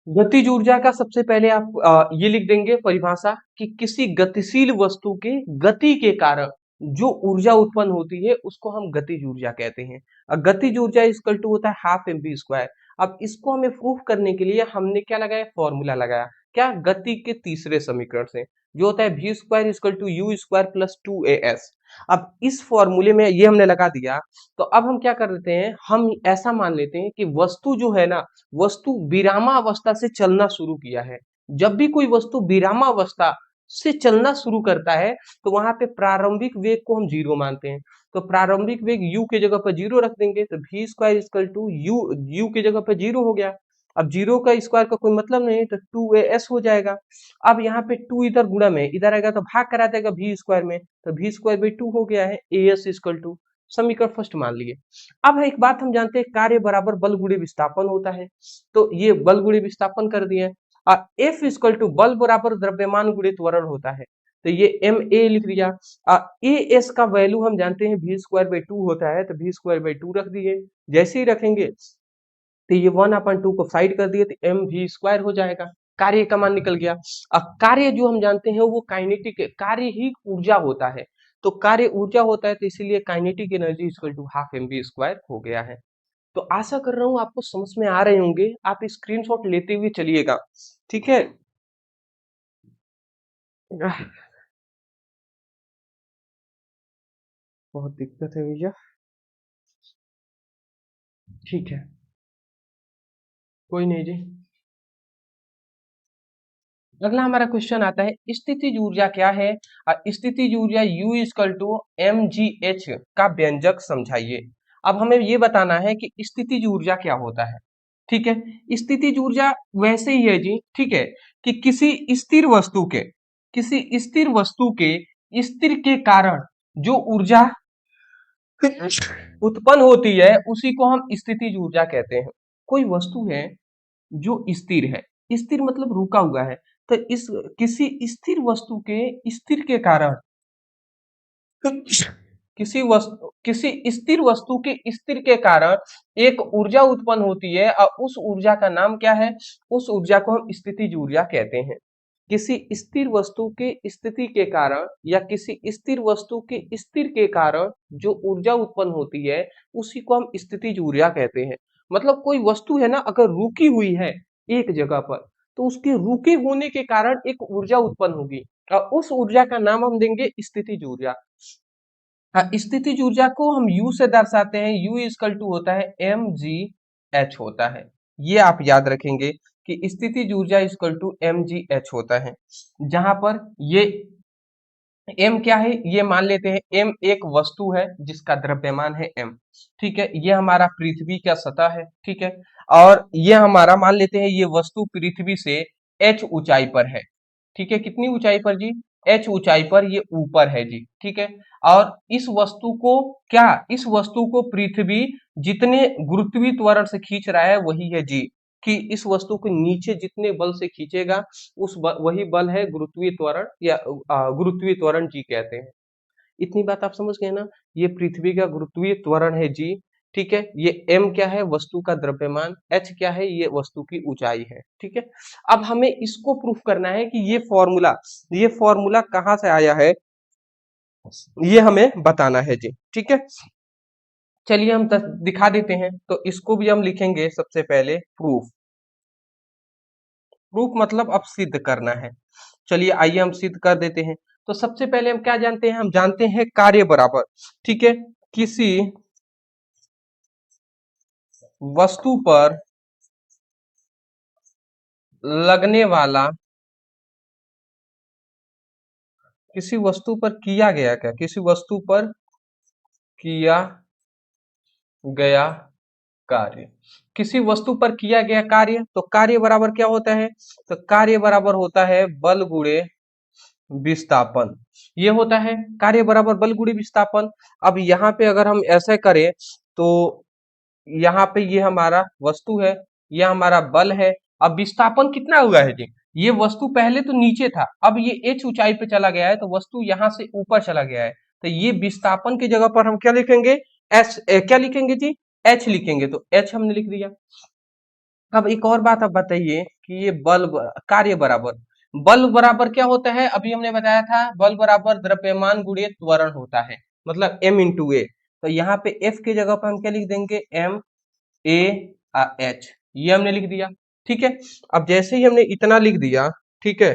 गतिज ऊर्जा का सबसे पहले आप ये लिख देंगे परिभाषा, कि किसी गतिशील वस्तु के गति के कारण जो ऊर्जा उत्पन्न होती है उसको हम गतिज ऊर्जा कहते हैं। गतिज ऊर्जा इक्वल टू होता है हाफ एम वी स्क्वायर। अब इसको हमें प्रूफ करने के लिए हमने क्या लगाया, फॉर्मूला लगाया, क्या, गति के तीसरे समीकरण से, जो होता है v square equal to u square plus 2as। अब इस फॉर्मूले में ये हमने लगा दिया, तो अब हम क्या कर लेते हैं, हम ऐसा मान लेते हैं कि वस्तु जो है ना, वस्तु विरामावस्था से चलना शुरू किया है। जब भी कोई वस्तु विरामावस्था से चलना शुरू करता है तो वहां पे प्रारंभिक वेग को हम 0 मानते हैं, तो प्रारंभिक वेग u के जगह पर 0 रख देंगे, तो v square equal to u, u की जगह पर 0 हो गया। अब जीरो का स्क्वायर का कोई मतलब नहीं, तो 2as हो जाएगा। अब यहाँ पे 2 इधर गुणा में इधर आएगा तो भाग करा देगा v स्क्वायर में, तो v स्क्वायर बाई 2 हो गया है। as इक्वल टू समीकरण फर्स्ट मान लिए। अब एक बात हम जानते हैं, कार्य बराबर बल गुणे विस्थापन होता है, तो ये बल गुणे विस्थापन कर दिए। F इक्वल टू बल बराबर द्रव्यमान गुणे त्वरण होता है, तो ये ma लिख दिया। as का वैल्यू हम जानते हैं v स्क्वायर बाई 2 होता है, तो v स्क्वायर बाई 2 रख दिए। जैसे ही रखेंगे तो ये 1/2 को साइड कर दिए तो एम वी स्क्वायर हो जाएगा, कार्य का मान निकल गया। अब कार्य जो हम जानते हैं वो काइनेटिक है, कार्य ही ऊर्जा होता है, तो कार्य ऊर्जा होता है, तो इसीलिए kinetic energy equal to half m v square हो गया है। तो आशा कर रहा हूँ आपको समझ में आ रहे होंगे, आप स्क्रीनशॉट लेते हुए चलिएगा, ठीक है। बहुत दिक्कत है भैया, ठीक है, कोई नहीं जी। अगला हमारा क्वेश्चन आता है, स्थितिज ऊर्जा क्या है। स्थितिज ऊर्जा U इक्वल टू mgh का व्यंजक समझाइए। अब हमें ये बताना है कि स्थितिज ऊर्जा क्या होता है, ठीक है। स्थितिज ऊर्जा वैसे ही है जी, ठीक है, कि किसी स्थिर वस्तु के स्थिर के कारण जो ऊर्जा उत्पन्न होती है उसी को हम स्थितिज ऊर्जा कहते हैं। कोई वस्तु है जो स्थिर है, स्थिर मतलब रुका हुआ है, तो इस किसी स्थिर वस्तु के स्थिर के कारण किसी स्थिर वस्तु के स्थिर के कारण एक ऊर्जा उत्पन्न होती है, और उस ऊर्जा का नाम क्या है, उस ऊर्जा को हम स्थितिज ऊर्जा कहते हैं। किसी स्थिर वस्तु के स्थिति के कारण या किसी स्थिर वस्तु के स्थिर के कारण जो ऊर्जा उत्पन्न होती है उसी को हम स्थितिज ऊर्जा कहते हैं। मतलब कोई वस्तु है ना, अगर रुकी हुई है एक जगह पर, तो उसके रुके होने के कारण एक ऊर्जा उत्पन्न होगी, और उस ऊर्जा का नाम हम देंगे स्थितिज ऊर्जा। हाँ, स्थितिज ऊर्जा को हम U से दर्शाते हैं, U इक्वल टू होता है mgh होता है। ये आप याद रखेंगे कि स्थितिज ऊर्जा इक्वल टू mgh होता है, जहां पर ये m क्या है, ये मान लेते हैं m एक वस्तु है जिसका द्रव्यमान है m, ठीक है। ये हमारा पृथ्वी का सतह है, ठीक है, और ये हमारा मान लेते हैं ये वस्तु पृथ्वी से h ऊंचाई पर है, ठीक है। कितनी ऊंचाई पर जी, h ऊंचाई पर ये ऊपर है जी, ठीक है। और इस वस्तु को क्या, इस वस्तु को पृथ्वी जितने गुरुत्वीय त्वरण से खींच रहा है वही है जी, कि इस वस्तु को नीचे जितने बल से खींचेगा वही बल है गुरुत्वीय त्वरण, या गुरुत्वीय त्वरण जी कहते हैं। इतनी बात आप समझ गए ना, ये पृथ्वी का गुरुत्वीय त्वरण है जी, ठीक है। ये m क्या है, वस्तु का द्रव्यमान, h क्या है, ये वस्तु की ऊंचाई है, ठीक है। अब हमें इसको प्रूफ करना है कि ये फॉर्मूला कहाँ से आया है, ये हमें बताना है जी, ठीक है। चलिए हम दिखा देते हैं, तो इसको भी हम लिखेंगे सबसे पहले प्रूफ। प्रूफ मतलब अब सिद्ध करना है। चलिए आइए हम सिद्ध कर देते हैं। तो सबसे पहले हम क्या जानते हैं, हम जानते हैं कार्य बराबर, ठीक है, किसी वस्तु पर लगने वाला, किसी वस्तु पर किया गया क्या, किसी वस्तु पर किया गया कार्य, किसी वस्तु पर किया गया कार्य, तो कार्य बराबर क्या होता है, तो कार्य बराबर होता है बल गुणे विस्थापन। ये होता है कार्य बराबर बल गुणे विस्थापन। अब यहाँ पे अगर हम ऐसे करें तो यहाँ पे ये हमारा वस्तु है, ये हमारा बल है। अब विस्थापन कितना हुआ है जी, ये वस्तु पहले तो नीचे था, अब ये h ऊंचाई पे चला गया है, तो वस्तु यहाँ से ऊपर चला गया है, तो ये विस्थापन की जगह पर हम क्या लिखेंगे, क्या लिखेंगे जी, h लिखेंगे, तो h हमने लिख दिया। अब एक और बात आप बताइए कि ये बल बराबर क्या होता है, अभी हमने बताया था बल बराबर द्रव्यमान गुणे त्वरण होता है, मतलब m इंटू ए। तो यहाँ पे F की जगह पर हम क्या लिख देंगे, m a h, ये हमने लिख दिया, ठीक है। अब जैसे ही हमने इतना लिख दिया, ठीक है,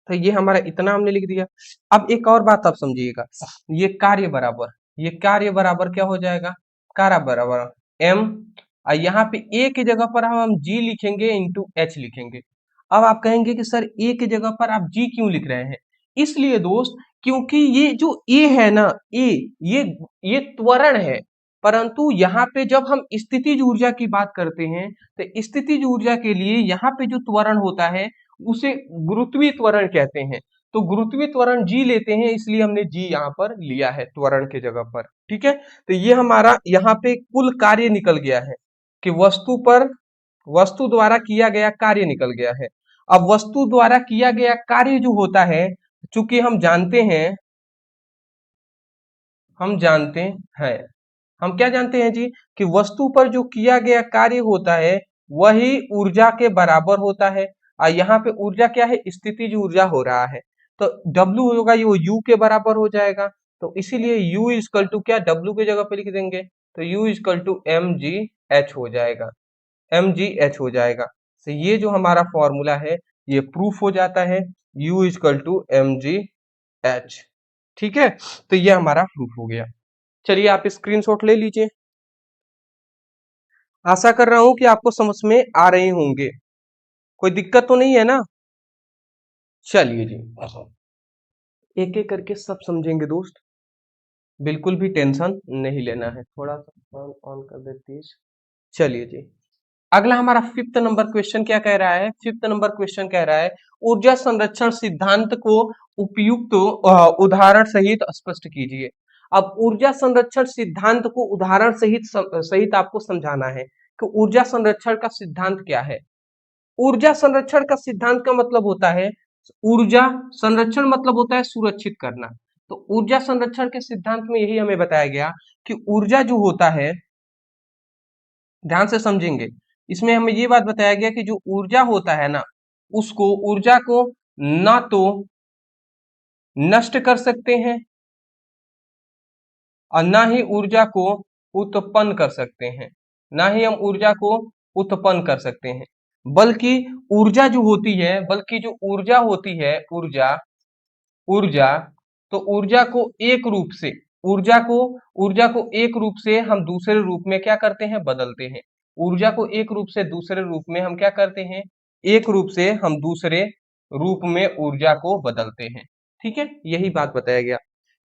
तो ये हमारा इतना हमने लिख दिया। अब एक और बात आप समझिएगा, ये कार्य बराबर क्या हो जाएगा, कार्य बराबर m, और यहाँ पे a की जगह पर हम g लिखेंगे इंटू h लिखेंगे। अब आप कहेंगे कि सर a की जगह पर आप g क्यों लिख रहे हैं, इसलिए दोस्त क्योंकि ये जो a है ना, a ये त्वरण है, परंतु यहाँ पे जब हम स्थितिज ऊर्जा की बात करते हैं तो स्थितिज ऊर्जा के लिए यहाँ पे जो त्वरण होता है उसे गुरुत्वीय त्वरण कहते हैं। तो गुरुत्वीय त्वरण जी लेते हैं, इसलिए हमने जी यहाँ पर लिया है त्वरण के जगह पर। ठीक है, तो ये हमारा यहाँ पे कुल कार्य निकल गया है कि वस्तु द्वारा किया गया कार्य निकल गया है। अब वस्तु द्वारा किया गया कार्य जो होता है, चूंकि हम क्या जानते हैं जी कि वस्तु पर जो किया गया कार्य होता है वही ऊर्जा के बराबर होता है। और यहाँ पे ऊर्जा क्या है, स्थितिज ऊर्जा हो रहा है, तो W होगा ये वो U के बराबर हो जाएगा। तो इसीलिए U इजकल टू क्या, W की जगह पे लिख देंगे, तो U इजकल टू mgh हो जाएगा, mgh हो जाएगा। तो ये जो हमारा फॉर्मूला है ये प्रूफ हो जाता है, U इजकल टू mgh। ठीक है, तो ये हमारा प्रूफ हो गया। चलिए आप स्क्रीनशॉट ले लीजिए। आशा कर रहा हूं कि आपको समझ में आ रहे होंगे, कोई दिक्कत तो नहीं है ना। चलिए जी, एक एक करके सब समझेंगे दोस्त, बिल्कुल भी टेंशन नहीं लेना है। थोड़ा सा ऑन ऑन कर देती है। चलिए जी, अगला हमारा फिफ्थ नंबर क्वेश्चन क्या कह रहा है, फिफ्थ नंबर क्वेश्चन कह रहा है ऊर्जा संरक्षण सिद्धांत को उपयुक्त उदाहरण सहित स्पष्ट कीजिए। अब ऊर्जा संरक्षण सिद्धांत को उदाहरण सहित आपको समझाना है कि ऊर्जा संरक्षण का सिद्धांत क्या है। ऊर्जा संरक्षण का सिद्धांत का मतलब होता है, ऊर्जा संरक्षण मतलब होता है सुरक्षित करना। तो ऊर्जा संरक्षण के सिद्धांत में यही हमें बताया गया कि ऊर्जा जो होता है, ध्यान से समझेंगे, इसमें हमें ये बात बताया गया कि जो ऊर्जा होता है ना, उसको ऊर्जा को ना तो नष्ट कर सकते हैं और ना ही ऊर्जा को उत्पन्न कर सकते हैं, ना ही हम ऊर्जा को उत्पन्न कर सकते हैं, बल्कि ऊर्जा जो होती है, बल्कि जो ऊर्जा होती है, ऊर्जा ऊर्जा तो ऊर्जा को एक रूप से हम दूसरे रूप में क्या करते हैं, बदलते हैं। ऊर्जा को एक रूप से दूसरे रूप में हम क्या करते हैं, एक रूप से हम दूसरे रूप में ऊर्जा को बदलते हैं। ठीक है, यही बात बताया गया।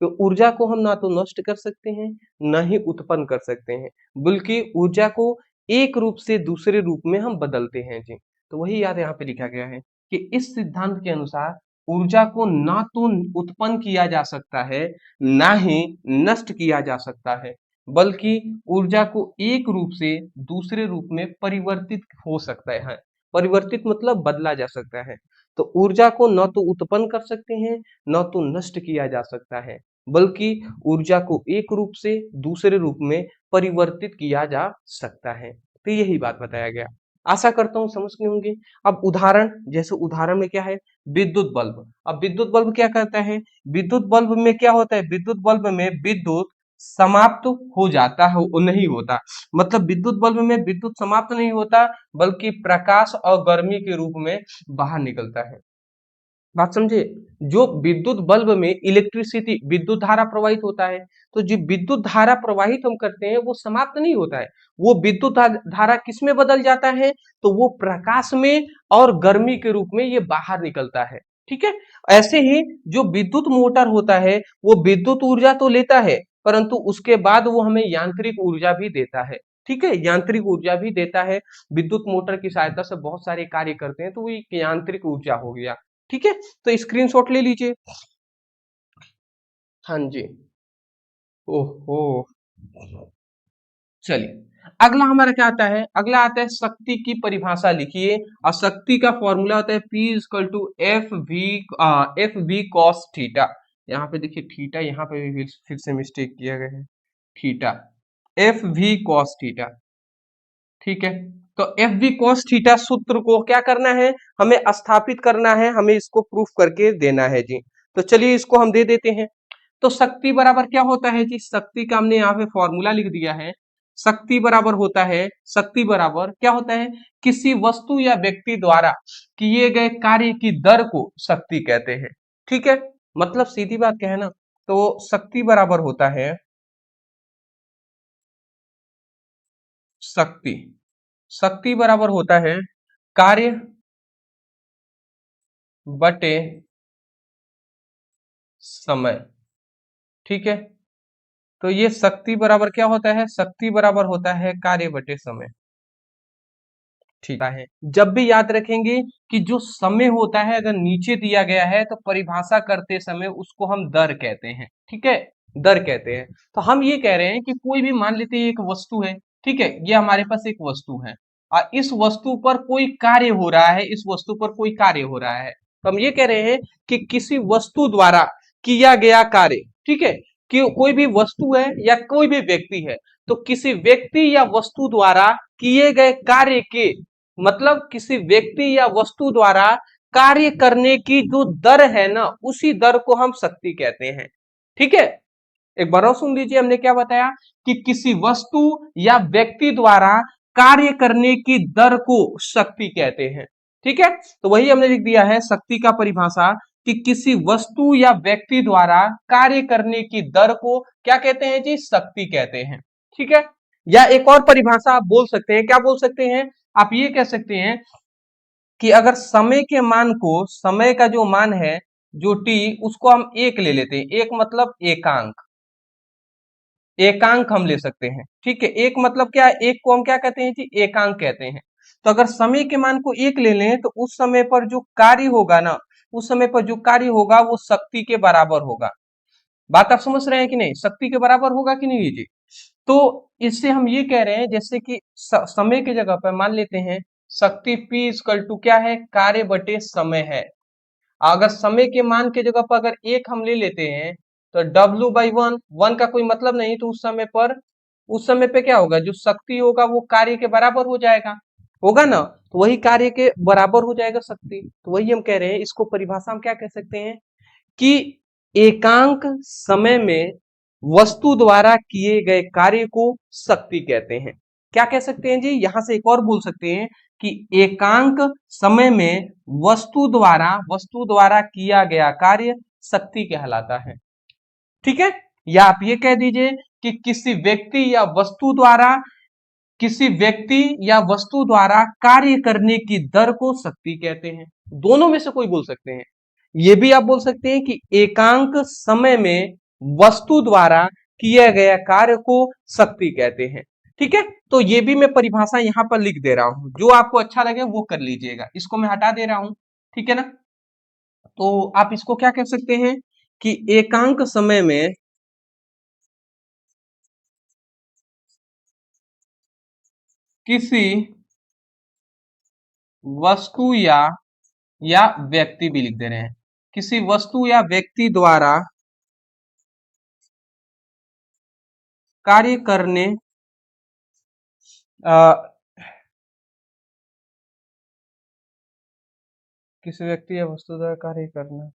तो ऊर्जा को हम ना तो नष्ट कर सकते हैं, ना ही उत्पन्न कर सकते हैं, बल्कि ऊर्जा को एक रूप से दूसरे रूप में हम बदलते हैं जी। तो वही याद यहाँ पे लिखा गया है कि इस सिद्धांत के अनुसार ऊर्जा को ना तो उत्पन्न किया जा सकता है, ना ही नष्ट किया जा सकता है, बल्कि ऊर्जा को एक रूप से दूसरे रूप में परिवर्तित हो सकता है। परिवर्तित मतलब बदला जा सकता है। तो ऊर्जा को न तो उत्पन्न कर सकते हैं, न तो नष्ट किया जा सकता है, बल्कि ऊर्जा को एक रूप से दूसरे रूप में परिवर्तित किया जा सकता है। तो यही बात बताया गया। आशा करता हूँ समझ गए होंगे। अब उदाहरण, जैसे उदाहरण में क्या है, विद्युत बल्ब। अब विद्युत बल्ब क्या करता है, विद्युत बल्ब में क्या होता है, विद्युत बल्ब में विद्युत समाप्त हो जाता है, वो नहीं होता, मतलब विद्युत बल्ब में विद्युत समाप्त नहीं होता, बल्कि प्रकाश और गर्मी के रूप में बाहर निकलता है। बात समझे, जो विद्युत बल्ब में इलेक्ट्रिसिटी विद्युत धारा प्रवाहित होता है, तो जो विद्युत धारा प्रवाहित हम करते हैं वो समाप्त नहीं होता है, वो विद्युत धारा किस में बदल जाता है, तो वो प्रकाश में और गर्मी के रूप में ये बाहर निकलता है। ठीक है, ऐसे ही जो विद्युत मोटर होता है वो विद्युत ऊर्जा तो लेता है, परंतु उसके बाद वो हमें यांत्रिक ऊर्जा भी देता है। ठीक है, यांत्रिक ऊर्जा भी देता है, विद्युत मोटर की सहायता से बहुत सारे कार्य करते हैं, तो वो एक यांत्रिक ऊर्जा हो गया। ठीक है, तो स्क्रीनशॉट ले लीजिए। हाँ जी, ओहो, चलिए अगला हमारा क्या आता है, अगला आता है शक्ति की परिभाषा लिखिए। और शक्ति का फॉर्मूला होता है P equal to f v cos theta. यहाँ पे देखिए थीटा, यहाँ पे भी फिर से मिस्टेक किया गया है, theta, f v cos theta. ठीक है, तो एफ वी कॉस थीटा सूत्र को क्या करना है, हमें स्थापित करना है, हमें इसको प्रूफ करके देना है जी। तो चलिए इसको हम दे देते हैं। तो शक्ति बराबर क्या होता है जी, शक्ति का हमने यहाँ पे फॉर्मूला लिख दिया है। शक्ति बराबर होता है, शक्ति बराबर क्या होता है, किसी वस्तु या व्यक्ति द्वारा किए गए कार्य की दर को शक्ति कहते हैं। ठीक है, मतलब सीधी बात क्या है ना, तो शक्ति बराबर होता है, शक्ति शक्ति बराबर होता है कार्य बटे समय। ठीक है, तो ये शक्ति बराबर क्या होता है, शक्ति बराबर होता है कार्य बटे समय। ठीक है, जब भी याद रखेंगे कि जो समय होता है अगर नीचे दिया गया है तो परिभाषा करते समय उसको हम दर कहते हैं। ठीक है, दर कहते हैं। तो हम ये कह रहे हैं कि कोई भी मान लेते हैं एक वस्तु है, ठीक है, ये हमारे पास एक वस्तु है और इस वस्तु पर कोई कार्य हो रहा है, इस वस्तु पर कोई कार्य हो रहा है। तो हम ये कह रहे हैं कि किसी वस्तु द्वारा किया गया कार्य, ठीक है, कि कोई भी वस्तु है या कोई भी व्यक्ति है, तो किसी व्यक्ति या वस्तु द्वारा किए गए कार्य के, मतलब किसी व्यक्ति या वस्तु द्वारा कार्य करने की जो दर है ना, उसी दर को हम शक्ति कहते हैं। ठीक है, एक बार और सुन लीजिए, हमने क्या बताया कि किसी वस्तु या व्यक्ति द्वारा कार्य करने की दर को शक्ति कहते हैं। ठीक है, तो वही हमने लिख दिया है शक्ति का परिभाषा कि किसी वस्तु या व्यक्ति द्वारा कार्य करने की दर को क्या कहते हैं जी, शक्ति कहते हैं। ठीक है, या एक और परिभाषा आप बोल सकते हैं, क्या बोल सकते हैं, आप ये कह सकते हैं कि अगर समय के मान को, समय का जो मान है जो टी, उसको हम एक ले लेते हैं, एक मतलब एकांक, एकांक हम ले सकते हैं। ठीक है, एक मतलब क्या है, एक को हम क्या कहते हैं जी, एकांक कहते हैं। तो अगर समय के मान को एक ले लें तो उस समय पर जो कार्य होगा ना, उस समय पर जो कार्य होगा वो शक्ति के बराबर होगा। बात आप समझ रहे हैं कि नहीं, शक्ति के बराबर होगा कि नहीं जी। तो इससे हम ये कह रहे हैं जैसे कि समय की जगह पर मान लेते हैं शक्ति P इक्वल टू क्या है, कार्य बटे समय है। अगर समय के मान की जगह पर अगर एक हम ले लेते हैं तो W/1, वन का कोई मतलब नहीं, तो उस समय पे क्या होगा, जो शक्ति होगा वो कार्य के बराबर हो जाएगा, होगा ना, तो वही कार्य के बराबर हो जाएगा शक्ति। तो वही हम कह रहे हैं, इसको परिभाषा हम क्या कह सकते हैं कि एकांक समय में वस्तु द्वारा किए गए कार्य को शक्ति कहते हैं। क्या कह सकते हैं जी, यहां से एक और बोल सकते हैं कि एकांक समय में वस्तु द्वारा किया गया कार्य शक्ति कहलाता है। ठीक है, या आप ये कह दीजिए कि किसी व्यक्ति या वस्तु द्वारा कार्य करने की दर को शक्ति कहते हैं। दोनों में से कोई बोल सकते हैं। ये भी आप बोल सकते हैं कि एकांक समय में वस्तु द्वारा किया गया कार्य को शक्ति कहते हैं। ठीक है, तो ये भी मैं परिभाषा यहां पर लिख दे रहा हूं, जो आपको अच्छा लगे वो कर लीजिएगा, इसको मैं हटा दे रहा हूं। ठीक है ना, तो आप इसको क्या कह सकते हैं कि एकांक समय में किसी वस्तु या व्यक्ति भी लिख दे रहे हैं, किसी वस्तु या व्यक्ति द्वारा कार्य करने अ, किसी व्यक्ति या वस्तु द्वारा कार्य करना,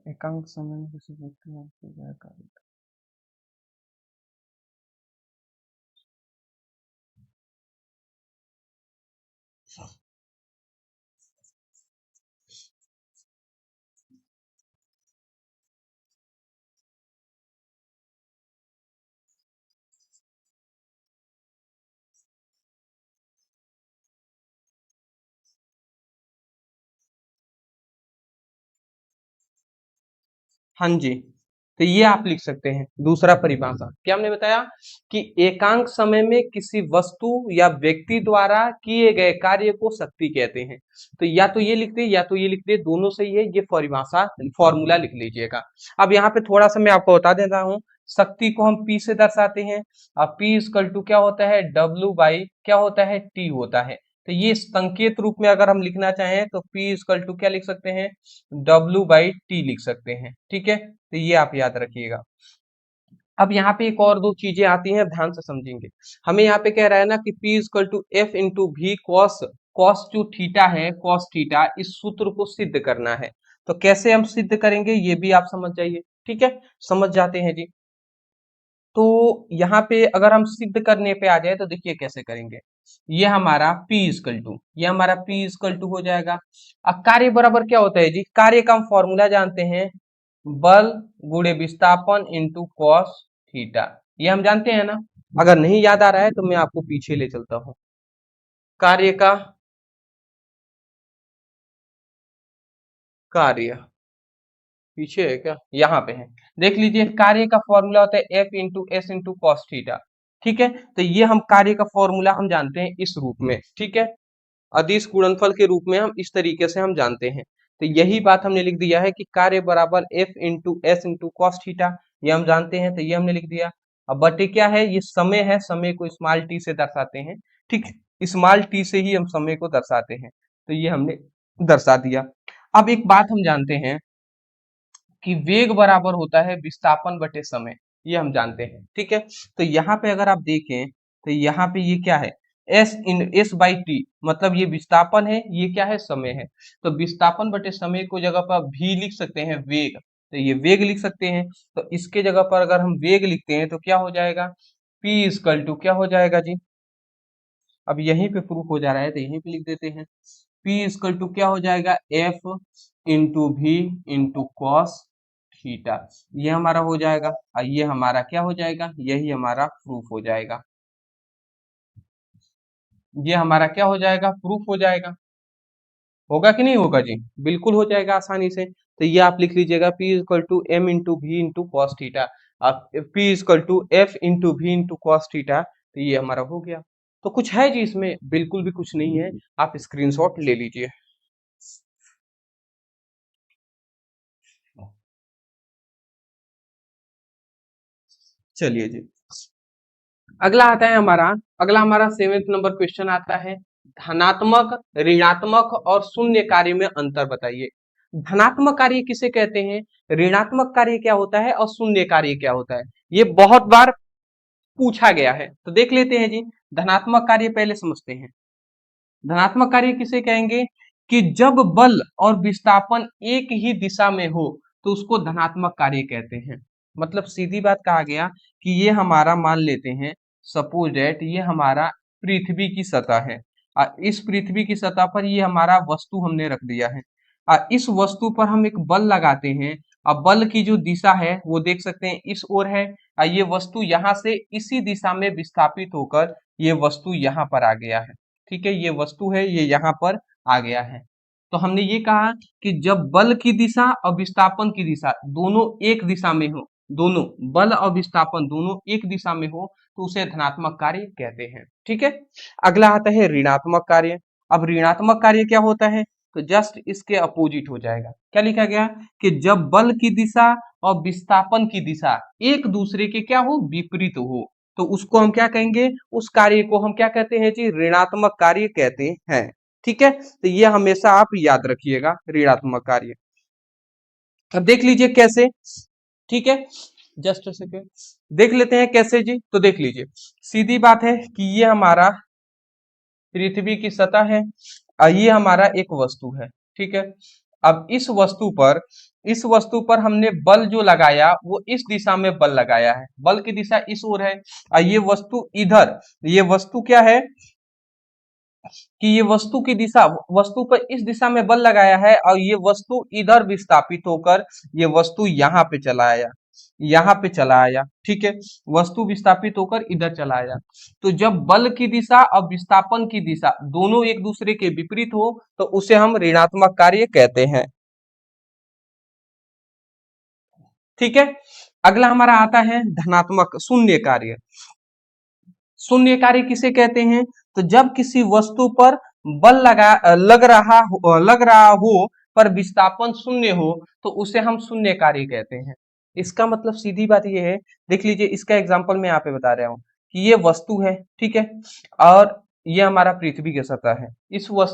एकांक समय में किसी व्यक्ति या वस्तु द्वारा कार्य। हाँ जी, तो ये आप लिख सकते हैं दूसरा परिभाषा। क्या हमने बताया कि एकांक समय में किसी वस्तु या व्यक्ति द्वारा किए गए कार्य को शक्ति कहते हैं। तो या तो ये लिख दे या तो ये लिख दे, दोनों सही है, ये परिभाषा फॉर्मूला लिख लीजिएगा। अब यहाँ पे थोड़ा सा मैं आपको बता देता हूँ, शक्ति को हम P से दर्शाते हैं। अब P इक्वल टू क्या होता है, W बाई क्या होता है, T होता है। तो ये संकेत रूप में अगर हम लिखना चाहें तो P इक्वल टू क्या लिख सकते हैं, W/T लिख सकते हैं। ठीक है, तो ये आप याद रखिएगा। अब यहाँ पे एक और दो चीजें आती हैं, ध्यान से समझेंगे। हमें यहाँ पे कह रहा है ना कि P equal to F into V cos, cos जो थीटा है, कॉस थीटा, इस सूत्र को सिद्ध करना है। तो कैसे हम सिद्ध करेंगे ये भी आप समझ जाइए। ठीक है, समझ जाते हैं जी। तो यहाँ पे अगर हम सिद्ध करने पे आ जाए तो देखिए कैसे करेंगे। ये हमारा P इक्वल टू हो जाएगा। अब कार्य बराबर क्या होता है जी, कार्य का हम फॉर्मूला जानते हैं, बल गुणे विस्थापन इंटू कॉस थीटा, ये हम जानते हैं ना। अगर नहीं याद आ रहा है तो मैं आपको पीछे ले चलता हूं। कार्य का कार्य पीछे है क्या, यहाँ पे है। देख लीजिए कार्य का फॉर्मूला होता है F into s into cos theta. ठीक है, तो ये हम कार्य का फॉर्मूला हम जानते हैं इस रूप में। ठीक है, अदिश गुणनफल के रूप में हम इस तरीके से हम जानते हैं। तो यही बात हमने लिख दिया है कि कार्य बराबर F into s into cos theta, ये हम जानते हैं, तो ये हमने लिख दिया। अब बटे क्या है, ये समय है, समय को स्मॉल टी से दर्शाते हैं। ठीक, स्मॉल टी से ही हम समय को दर्शाते हैं, तो ये हमने दर्शा दिया। अब एक बात हम जानते हैं कि वेग बराबर होता है विस्थापन बटे समय, ये हम जानते हैं। ठीक है, तो यहाँ पे अगर आप देखें तो यहाँ पे ये क्या है, एस बाई टी, मतलब ये विस्थापन है, ये क्या है, समय है। तो विस्थापन बटे समय को जगह पर भी लिख सकते हैं वेग, तो ये वेग लिख सकते हैं। तो इसके जगह पर अगर हम वेग लिखते हैं तो क्या हो जाएगा, P इक्वल टू क्या हो जाएगा जी, अब यहीं पे प्रूफ हो जा रहा है तो यहीं पे लिख देते हैं। P इक्वल टू क्या हो जाएगा, F into v into cos theta, ये हमारा हो जाएगा और ये हमारा क्या हो जाएगा, यही हमारा प्रूफ हो जाएगा। ये हमारा क्या हो जाएगा, प्रूफ हो जाएगा। होगा कि नहीं होगा जी, बिल्कुल हो जाएगा आसानी से। तो ये आप लिख लीजिएगा P equal to m into v into cos theta, आप P equal to f into v into cos theta, तो ये हमारा हो गया। तो कुछ है जी इसमें, बिल्कुल भी कुछ नहीं है, आप स्क्रीनशॉट ले लीजिए। चलिए जी, अगला आता है हमारा, अगला हमारा 7th नंबर क्वेश्चन आता है, धनात्मक, ऋणात्मक और शून्य कार्य में अंतर बताइए। धनात्मक कार्य किसे कहते हैं, ऋणात्मक कार्य क्या होता है और शून्य कार्य क्या होता है, ये बहुत बार पूछा गया है। तो देख लेते हैं जी, धनात्मक कार्य पहले समझते हैं। धनात्मक कार्य किसे कहेंगे, कि जब बल और विस्थापन एक ही दिशा में हो तो उसको धनात्मक कार्य कहते हैं। मतलब सीधी बात कहा गया कि ये हमारा मान लेते हैं, सपोज डेट ये हमारा पृथ्वी की सतह है, इस पृथ्वी की सतह पर ये हमारा वस्तु हमने रख दिया है, इस वस्तु पर हम एक बल लगाते हैं। अब बल की जो दिशा है वो देख सकते हैं इस ओर है, ये वस्तु यहाँ से इसी दिशा में विस्थापित होकर ये वस्तु यहाँ पर आ गया है। ठीक है, ये वस्तु है, ये यहाँ पर आ गया है। तो हमने ये कहा कि जब बल की दिशा और विस्थापन की दिशा दोनों एक दिशा में हो, दोनों बल और विस्थापन दोनों एक दिशा में हो तो उसे धनात्मक कार्य कहते हैं। ठीक है, अगला आता है ऋणात्मक कार्य। अब ऋणात्मक कार्य क्या होता है, तो जस्ट इसके अपोजिट हो जाएगा। क्या लिखा गया, कि जब बल की दिशा और विस्थापन की दिशा एक दूसरे के क्या हो, विपरीत हो, तो उसको हम क्या कहेंगे, उस कार्य को हम क्या कहते हैं जी, ऋणात्मक कार्य कहते हैं। ठीक है, तो ये हमेशा आप याद रखिएगा, ऋणात्मक कार्य। अब देख लीजिए कैसे। ठीक है, जस्ट सेकेंड, देख लेते हैं कैसे जी। तो देख लीजिए, सीधी बात है कि ये हमारा पृथ्वी की सतह है और ये हमारा एक वस्तु है। ठीक है, अब इस वस्तु पर हमने बल जो लगाया वो इस दिशा में बल लगाया है, बल की दिशा इस ओर है और ये वस्तु इधर, ये वस्तु क्या है कि ये वस्तु की दिशा, वस्तु पर इस दिशा में बल लगाया है और ये वस्तु इधर विस्थापित होकर ये वस्तु यहाँ पे चला आया, यहाँ पे चला आया। ठीक है, वस्तु विस्थापित होकर इधर चला आया। तो जब बल की दिशा और विस्थापन की दिशा दोनों एक दूसरे के विपरीत हो तो उसे हम ऋणात्मक कार्य कहते हैं। ठीक है, अगला हमारा आता है धनात्मक शून्य कार्य। शून्य कार्य किसे कहते हैं, तो जब किसी वस्तु पर बल लग रहा हो पर विस्थापन शून्य हो तो उसे हम शून्य कार्य कहते हैं। इसका मतलब सीधी बात ये है, देख लीजिए इसका एग्जांपल मैं यहाँ पे बता रहा हूँ कि ये वस्तु है। ठीक है, और ये हमारा पृथ्वी की सतह है,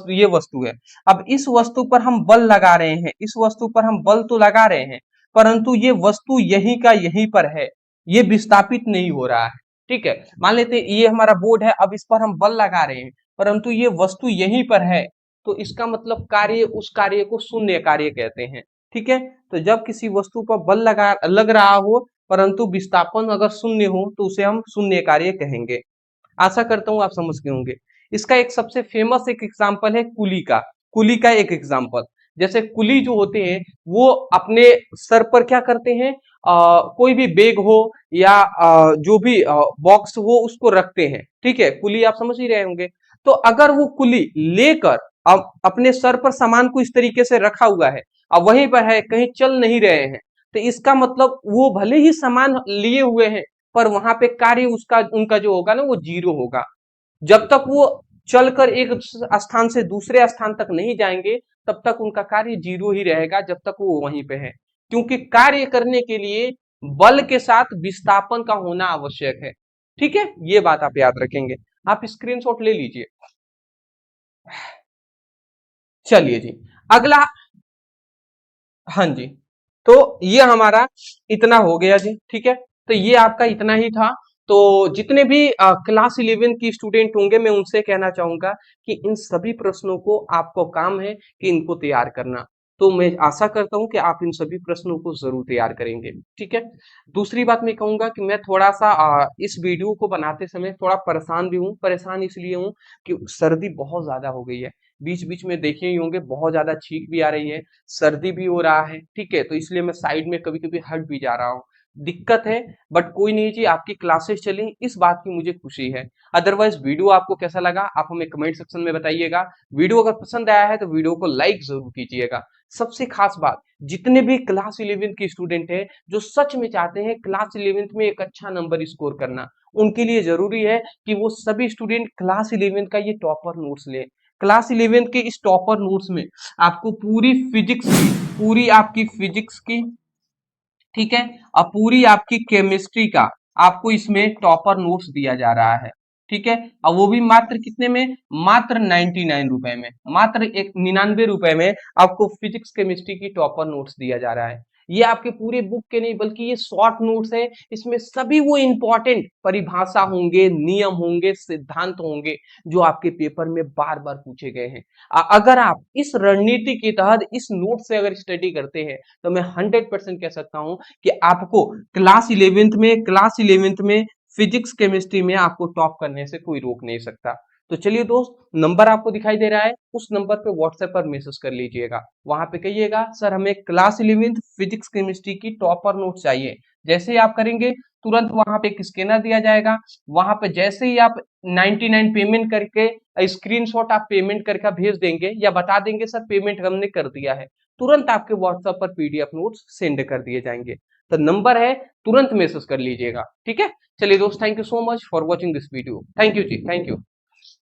ये वस्तु है। अब इस वस्तु पर हम बल लगा रहे हैं, इस वस्तु पर हम बल तो लगा रहे हैं परंतु ये वस्तु यहीं का यहीं पर है, ये विस्थापित नहीं हो रहा है। ठीक है, मान लेते हैं ये हमारा बोर्ड है, अब इस पर हम बल लगा रहे हैं परंतु ये वस्तु यहीं पर है, तो इसका मतलब कार्य, उस कार्य को शून्य कार्य कहते हैं। ठीक है, तो जब किसी वस्तु पर बल लग रहा हो परंतु विस्थापन अगर शून्य हो तो उसे हम शून्य कार्य कहेंगे। आशा करता हूं आप समझ गए होंगे। इसका एक सबसे फेमस एक एग्जाम्पल है कुली का, कुली का एक एग्जाम्पल, जैसे कुली जो होते हैं वो अपने सर पर क्या करते हैं, कोई भी बैग हो या जो भी बॉक्स हो उसको रखते हैं। ठीक है, कुली आप समझ ही रहे होंगे। तो अगर वो कुली लेकर अब अपने सर पर सामान को इस तरीके से रखा हुआ है, अब वहीं पर है, कहीं चल नहीं रहे हैं, तो इसका मतलब वो भले ही सामान लिए हुए हैं, पर वहां पे कार्य उसका उनका जो होगा ना वो जीरो होगा। जब तक वो चलकर एक स्थान से दूसरे स्थान तक नहीं जाएंगे, तब तक उनका कार्य जीरो ही रहेगा, जब तक वो वहीं पे है। क्योंकि कार्य करने के लिए बल के साथ विस्थापन का होना आवश्यक है। ठीक है, ये बात आप याद रखेंगे। आप स्क्रीनशॉट ले लीजिए। चलिए जी, अगला। हाँ जी, तो ये हमारा इतना हो गया जी। ठीक है, तो ये आपका इतना ही था। तो जितने भी क्लास 11 की स्टूडेंट होंगे, मैं उनसे कहना चाहूंगा कि इन सभी प्रश्नों को आपको काम है कि इनको तैयार करना। तो मैं आशा करता हूं कि आप इन सभी प्रश्नों को जरूर तैयार करेंगे। ठीक है, दूसरी बात मैं कहूंगा कि मैं थोड़ा सा इस वीडियो को बनाते समय थोड़ा परेशान भी हूँ। परेशान इसलिए हूँ कि सर्दी बहुत ज्यादा हो गई है। बीच बीच में देखे ही होंगे, बहुत ज्यादा छींक भी आ रही है, सर्दी भी हो रहा है। ठीक है, तो इसलिए मैं साइड में कभी कभी हट भी जा रहा हूँ, दिक्कत है। बट कोई नहीं जी, आपकी क्लासेस चली, इस बात की मुझे खुशी है। अदरवाइज वीडियो आपको कैसा लगा आप हमें कमेंट सेक्शन में बताइएगा। वीडियो अगर पसंद आया है तो वीडियो को लाइक जरूर कीजिएगा। सबसे खास बात, जितने भी क्लास 11 के स्टूडेंट हैं जो सच में चाहते हैं क्लास 11 में एक अच्छा नंबर स्कोर करना, उनके लिए जरूरी है कि वो सभी स्टूडेंट क्लास 11 का ये टॉपर नोट्स लें। क्लास 11 के इस टॉपर नोट्स में आपको पूरी फिजिक्स की, पूरी आपकी फिजिक्स की, ठीक है, और पूरी आपकी केमिस्ट्री का आपको इसमें टॉपर नोट्स दिया जा रहा है। ठीक है, और वो भी मात्र कितने में, मात्र 99 रुपए में, मात्र एक 99 रुपए में आपको फिजिक्स केमिस्ट्री की टॉपर नोट्स दिया जा रहा है। ये आपके पूरे बुक के नहीं बल्कि ये शॉर्ट नोट्स है। इसमें सभी वो इंपॉर्टेंट परिभाषा होंगे, नियम होंगे, सिद्धांत होंगे जो आपके पेपर में बार बार पूछे गए हैं। अगर आप इस रणनीति के तहत इस नोट से अगर स्टडी करते हैं, तो मैं 100% कह सकता हूं कि आपको क्लास 11 में फिजिक्स केमिस्ट्री में आपको टॉप करने से कोई रोक नहीं सकता। तो चलिए दोस्त, नंबर आपको दिखाई दे रहा है, उस नंबर पे व्हाट्सएप पर मैसेज कर लीजिएगा। वहां पे कहिएगा सर हमें क्लास 11 फिजिक्स केमिस्ट्री की टॉपर नोट चाहिए। जैसे ही आप करेंगे, तुरंत वहां पे एक स्कैनर दिया जाएगा। वहां पे जैसे ही आप 99 पेमेंट करके स्क्रीनशॉट आप पेमेंट करके भेज देंगे या बता देंगे सर पेमेंट हमने कर दिया है, तुरंत आपके व्हाट्सएप पर पीडीएफ नोट्स सेंड कर दिए जाएंगे। तो नंबर है, तुरंत मैसेज कर लीजिएगा। ठीक है, चलिए दोस्त, thank you so much for watching this video. Thank you ji, thank you.